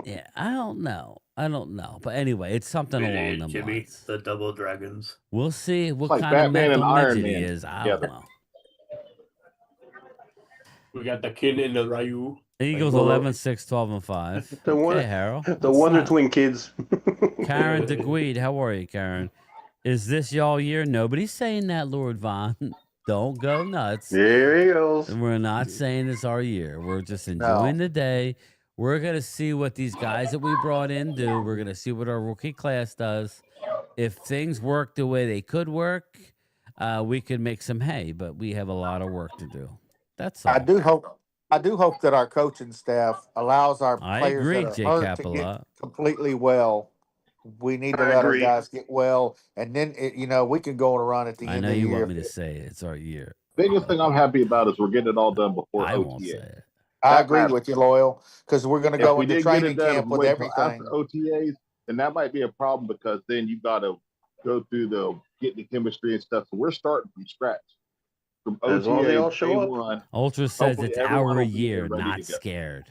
Yeah, I don't know. But anyway, it's something along them Jimmy, lines. the Double Dragons. We'll see what like kind of Batman and mental Iron midget he Man is. I together. don't know. We got the kid in the Ryu. Eagles 11, 6, 12, and 5. The Okay, Harold. The Wonder Twin kids. Karen DeGuide, how are you, Karen? Is this y'all year? Nobody's saying that, Lord Von. Don't go nuts. There he goes. We're not saying it's our year. We're just enjoying the day. We're going to see what these guys that we brought in do. We're going to see what our rookie class does. If things work the way they could work, we could make some hay, but we have a lot of work to do. That's all. I do hope that our coaching staff allows our players agree, that Jay are hurt to Capella. get completely well. We need to let our guys get well, and then we can go on a run at the I end know of the you year. want me to say it. It's our year. Biggest thing I'm happy about is we're getting it all done before I OTA. won't say it. I agree with you, Loyal, because we're going to go into training camp with everything. After OTAs, then that might be a problem because then you got to go through getting the chemistry and stuff. So we're starting from scratch. From As long as they all OTA, show up. one, Ultra says hopefully it's everyone our will be year, ready not to go. scared.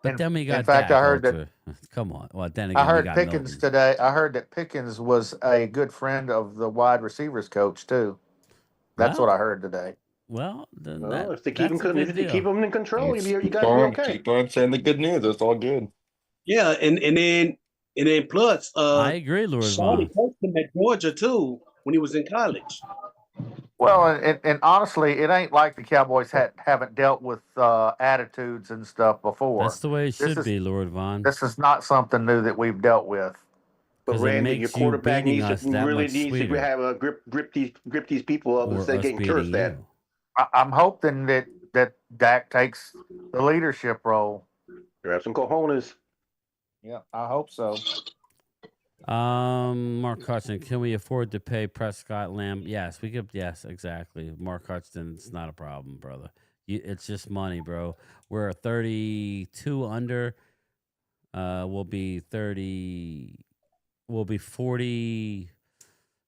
But then we got in fact, Dak, I heard Ultra. Come on. Well, then again, I heard we got Pickens Milton. today. I heard that Pickens was a good friend of the wide receivers coach too. That's what I heard today. Well, then if they keep him in control, you guys be okay. Keep on saying the good news. It's all good. Yeah, and then plus, I agree, Lord Shawty Von. coached him at Georgia too when he was in college. Well, and honestly, it ain't like the Cowboys haven't dealt with attitudes and stuff before. That's the way it should be, Lord Von. This is not something new that we've dealt with. But Randy, your quarterback needs to have a grip these people up instead of getting cursed at. I'm hoping that Dak takes the leadership role. Grab some cojones. Yeah, I hope so. Mark Hudson, can we afford to pay Prescott Lamb? Yes, we could. Yes, exactly. Mark Hudson, it's not a problem, brother. It's just money, bro. We're 32 under. We'll be 30. We'll be 40.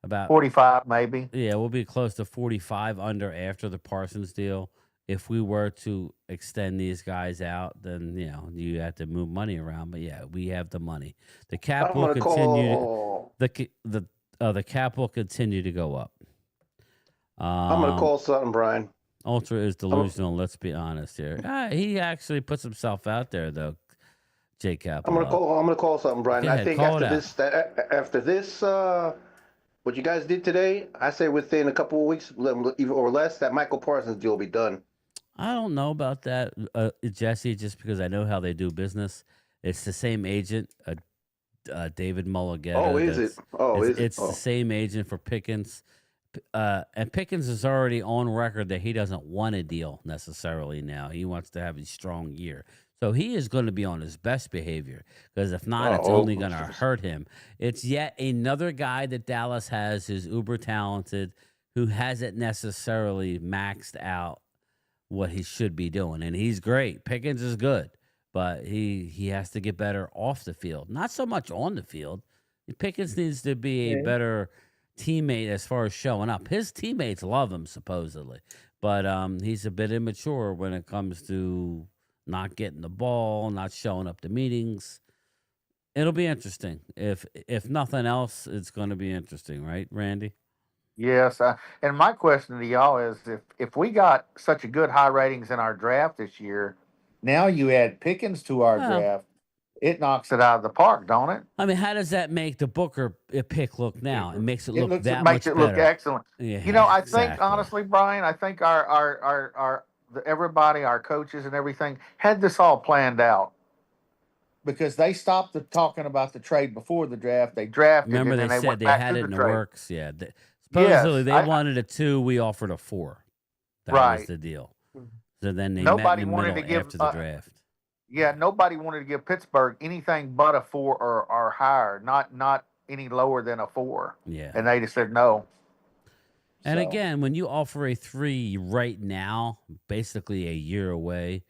About 45, maybe. Yeah, we'll be close to 45 under after the Parsons deal, if we were to extend these guys out, then you have to move money around. But yeah, we have the money. The cap I'm will gonna continue. call. The cap will continue to go up. I'm gonna call something, Brian. Ultra is delusional. Let's be honest here. He actually puts himself out there, though. J Cap. I'm gonna call something, Brian. I think after this, what you guys did today, I say within a couple of weeks, or less, that Michael Parsons deal will be done. I don't know about that, Jesse, just because I know how they do business. It's the same agent, David Mulligetta. Oh, is it? Oh, is it? It's the same agent for Pickens. And Pickens is already on record that he doesn't want a deal necessarily now. He wants to have a strong year. So he is going to be on his best behavior, because if not, it's only going to hurt him. It's yet another guy that Dallas has who's uber talented, who hasn't necessarily maxed out what he should be doing. And he's great. Pickens is good, but he has to get better off the field, not so much on the field. Pickens needs to be a better teammate as far as showing up. His teammates love him, supposedly, but he's a bit immature when it comes to not getting the ball, not showing up to meetings. It'll be interesting. If nothing else, it's going to be interesting, right, Randy? Yes, and my question to y'all is, if we got such a good high ratings in our draft this year, now you add Pickens to our draft, it knocks it out of the park, don't it? I mean, how does that make the Booker pick look now? It makes it look makes that much better. Look excellent. Yeah, I think honestly, Brian, I think our everybody, our coaches and everything, had this all planned out, because they stopped talking about the trade before the draft. They drafted. Remember, and they then said they went had to it in the trade. works. Yeah, supposedly they wanted a 2. We offered a 4. That was the deal. So then they met in the middle after the draft. Yeah, nobody wanted to give Pittsburgh anything but a 4 or higher, not any lower than a 4. Yeah, and they just said no. And again, when you offer a 3 right now, basically a year away,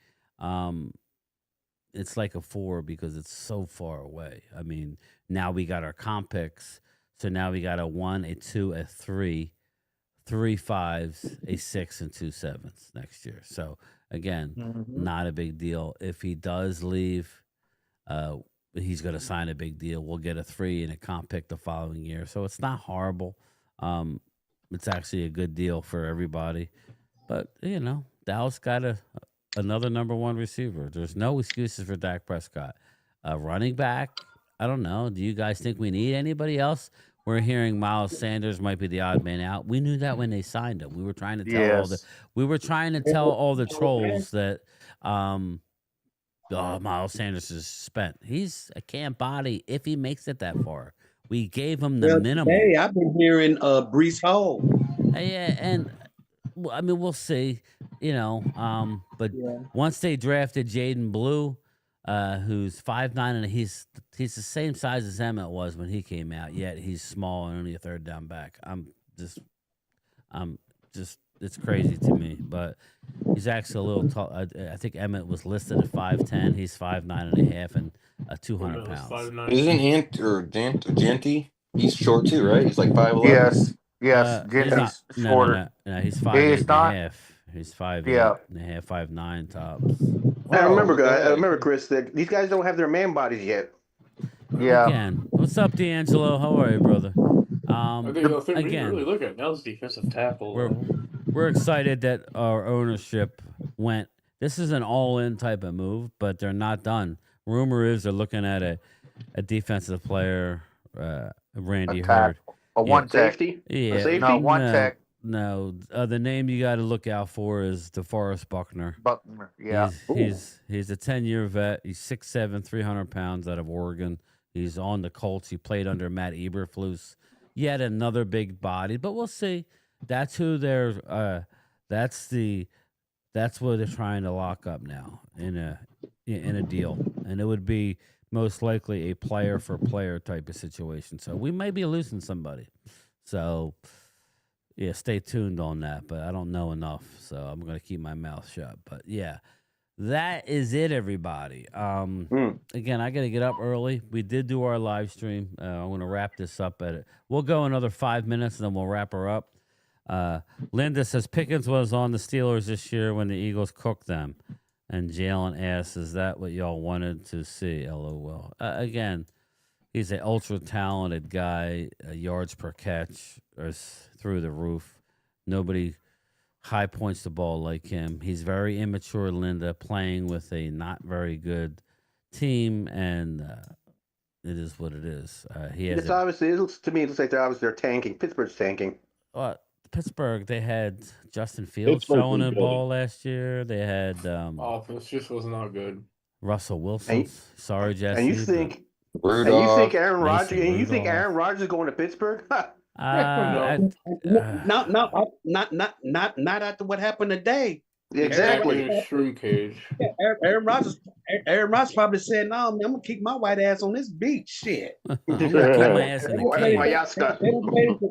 it's like a 4 because it's so far away. I mean, now we got our comp picks, so now we got a 1, a 2, a 3, 3 5s, a 6, and 2 7s next year. So again, not a big deal. If he does leave, he's going to sign a big deal. We'll get a 3 and a comp pick the following year. So it's not horrible. It's actually a good deal for everybody. But, Dallas got another number 1 receiver. There's no excuses for Dak Prescott. Running back, I don't know. Do you guys think we need anybody else? We're hearing Miles Sanders might be the odd man out. We knew that when they signed him. We were trying to tell all the trolls that Miles Sanders is spent. He's a camp body if he makes it that far. We gave him the minimum. Hey, I've been hearing Brees Hall. Yeah, and I mean, we'll see. But once they drafted Jaden Blue, who's 5'9", and he's the same size as Emmett was when he came out. Yet he's small and only a third down back. It's crazy to me. But he's actually a little tall. I think Emmett was listed at 5'10". He's 5'9.5" and 200 pounds. Isn't Genty? He's short too, right? He's like 5'11". Yes, Genty's shorter. No, he's 5'8.5". He's 5'8.5", 5'9" tops. I remember, Chris, that these guys don't have their man bodies yet. Yeah. Again, what's up, D'Angelo? How are you, brother? I think the thing we really look at now is defensive tackle. We're excited that our ownership went. This is an all-in type of move, but they're not done. Rumor is they're looking at a defensive player. Randy heard a one safety. Yeah, a safety? No, one tech. No, the name you got to look out for is DeForest Buckner. Buckner, yeah. He's a 10-year vet. He's 6'7", 300 pounds out of Oregon. He's on the Colts. He played under Matt Eberflus. Yet another big body, but we'll see. That's who they're. That's what they're trying to lock up now in a deal, and it would be most likely a player for player type of situation. So we may be losing somebody. So. Yeah, stay tuned on that, but I don't know enough, so I'm going to keep my mouth shut. But, yeah, that is it, everybody. Again, I got to get up early. We did do our live stream. I'm going to wrap this up at it. We'll go another 5 minutes, and then we'll wrap her up. Linda says Pickens was on the Steelers this year when the Eagles cooked them. And Jalen asks, is that what y'all wanted to see? LOL. Again, he's an ultra talented guy. Yards per catch is through the roof. Nobody high points the ball like him. He's very immature, Linda, playing with a not very good team, and it is what it is. It's obviously, to me, it looks like they're tanking. Pittsburgh's tanking. Pittsburgh, they had Justin Fields throwing the ball last year. They had offense just was not good. Russell Wilson. Sorry, Jesse. And you think Aaron Rodgers? And you think Aaron Rodgers is going to Pittsburgh? Not after what happened today. Exactly. Shroom cage. Aaron Rodgers probably said, "No, man, I'm gonna keep my white ass on this beach." Shit. I'm gonna keep my ass in the cage.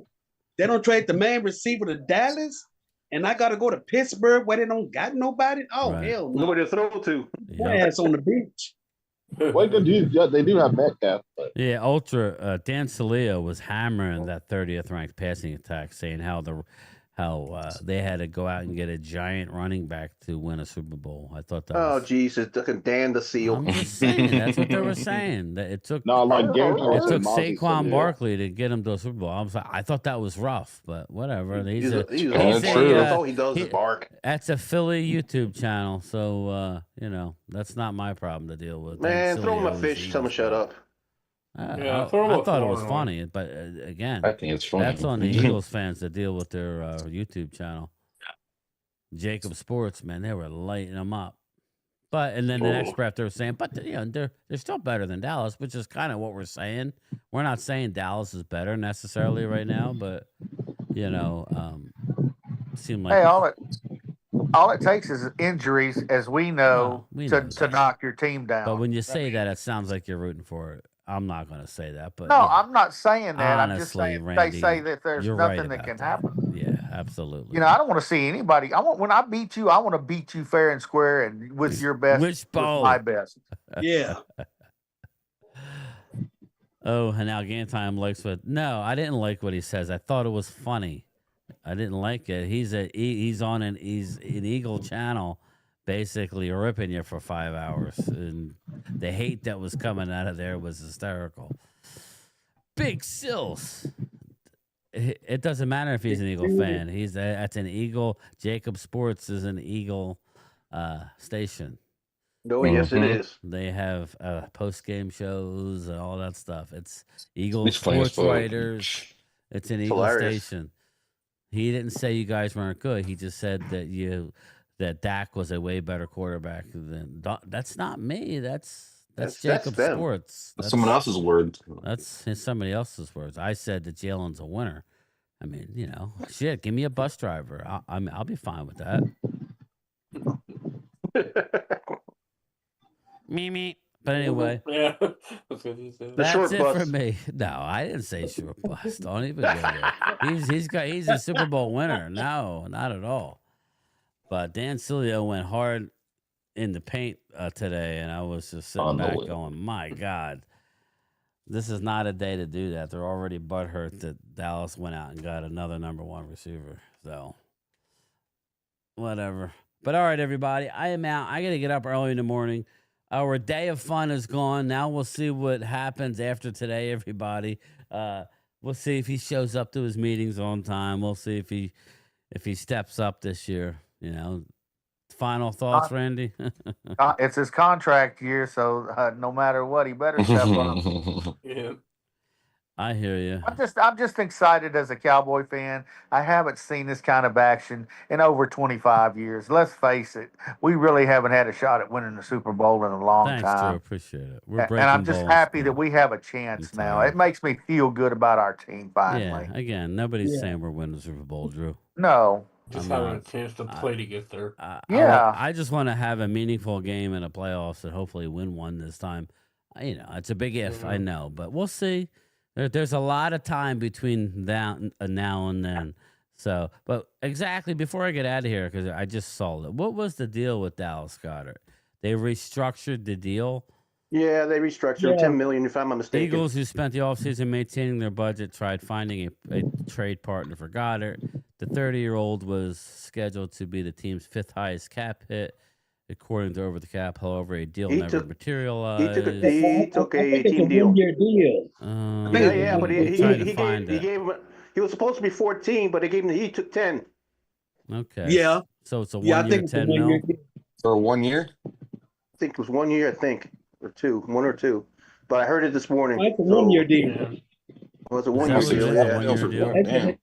They don't trade the main receiver to Dallas, and I got to go to Pittsburgh where they don't got nobody. Oh hell, no. Nobody to throw to. My ass on the beach. Well, they do have Metcalf. But. Yeah, Ultra Dan Saleo was hammering that 30th ranked passing attack, saying how they had to go out and get a giant running back to win a Super Bowl. I thought that. Oh Jesus, Dan the Seal. I'm just saying, that's what they were saying. That it took. It took Saquon Barkley to get him to a Super Bowl. I thought that was rough, but whatever. He's all he does is bark. That's a Philly YouTube channel, so that's not my problem to deal with. Man, throw him a fish. Tell him to shut up. I thought it was funny, but again, I think it's funny. That's on the Eagles fans to deal with their YouTube channel. Jacob Sports, man, they were lighting them up. And then the next breath they were saying, but they're still better than Dallas, which is kind of what we're saying. We're not saying Dallas is better necessarily right now, but seemed like all it takes is injuries, as we know, to knock your team down. But when you say that, it sounds like you're rooting for it. I'm not going to say that, but no, I'm not saying that. Honestly, I'm just saying Randy, they say that there's nothing that can happen. Yeah, absolutely. I don't want to see anybody. When I beat you, I want to beat you fair and square and with your best, with my best. Yeah. And now Gantime likes what? No, I didn't like what he says. I thought it was funny. I didn't like it. He's on an Eagle channel, basically ripping you for 5 hours, and the hate that was coming out of there was hysterical. Big Sills. It doesn't matter if he's an Eagle fan. That's an Eagle. Jacob Sports is an Eagle station. Oh, yes, it is. They have post-game shows and all that stuff. It's Eagle sports writers. It's an Eagle station. He didn't say you guys weren't good. He just said that Dak was a way better quarterback than. That's not me. That's Jacob Sports. That's someone else's words. That's somebody else's words. I said that Jalen's a winner. I mean, shit. Give me a bus driver. I'll be fine with that. Me. But anyway, yeah, that's what you said. That's it for me. No, I didn't say short bus. Don't even go there. He's a Super Bowl winner. No, not at all. But Dan Sileo went hard in the paint today, and I was just sitting back going, "My God, this is not a day to do that." They're already butthurt that Dallas went out and got another number one receiver. So, whatever. But all right, everybody, I am out. I got to get up early in the morning. Our day of fun is gone. Now we'll see what happens after today, everybody. We'll see if he shows up to his meetings on time. We'll see if he steps up this year. Final thoughts, Randy? It's his contract year, so no matter what, he better step up. Yeah. I hear you. I'm just excited as a Cowboy fan. I haven't seen this kind of action in over 25 years. Let's face it, we really haven't had a shot at winning the Super Bowl in a long time. Thanks, Drew. Appreciate it. And I'm just happy that we have a chance now. It makes me feel good about our team finally. Yeah, again, nobody's saying we're winning the Super Bowl, Drew. No. Just having a chance to play to get there. I just want to have a meaningful game in the playoffs and hopefully win one this time. It's a big if, I know, but we'll see. There's a lot of time between now and then. So, but exactly before I get out of here, because I just saw it. What was the deal with Dallas Goedert? They restructured the deal. Yeah, they restructured $10 million, if I'm not mistaken. Eagles, who spent the offseason maintaining their budget, tried finding a trade partner for Goddard. The 30-year-old was scheduled to be the team's 5th highest cap hit, according to Over the Cap. However, a deal never materialized. He took a team deal. 1-year deal. Yeah, but he was supposed to be 14, but he took 10. Okay. Yeah. So it's a Yeah, I 1 year, think it's a 10 1-year mil. deal. For 1 year? I think it was 1 year, or two, 1 or 2. But I heard it this morning. It's a 1-year deal. Was it Is 1 that year what it deal? is, a 1 year deal? Damn.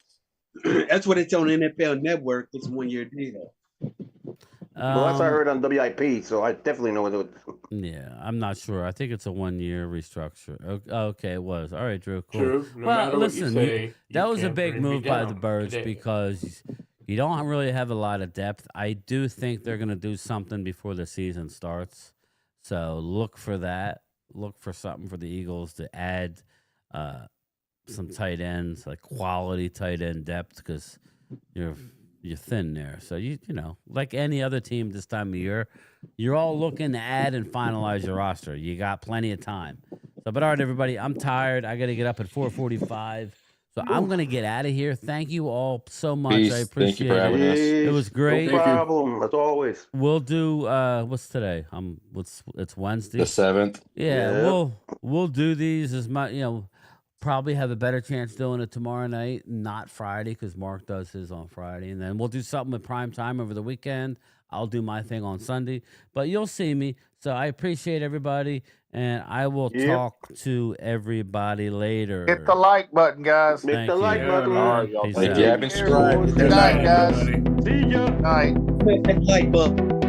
That's what it's on NFL Network. It's a 1-year deal. Well, that's what I heard on WIP, so I definitely know what it was. Yeah, I'm not sure. I think it's a 1 year restructure. Okay, it was. All right, Drew. Cool. True. No well, matter what you listen, say, that you was a can't big bring me move by the down Birds today. because you don't really have a lot of depth. I do think they're going to do something before the season starts. So look for that. Look for something for the Eagles to add some tight ends, like quality tight end depth, because you're thin there. So you know, like any other team this time of year, you're all looking to add and finalize your roster. You got plenty of time. So, but all right, everybody, I'm tired. I got to get up at 4:45. So I'm gonna get out of here. Thank you all so much. Peace. I appreciate Thank you for having us. it. It was great. No problem, as always. We'll do what's today? It's Wednesday. The 7th. Yeah, we'll do these as much, probably have a better chance doing it tomorrow night, not Friday, because Mark does his on Friday. And then we'll do something with prime time over the weekend. I'll do my thing on Sunday. But you'll see me. So I appreciate everybody, and I will talk to everybody later. Hit the like button, guys. Hit the like button. All right, y'all. Peace Thank out. you. I've been subscribed. Good night, guys. everybody. See ya. Night. Hit that like button.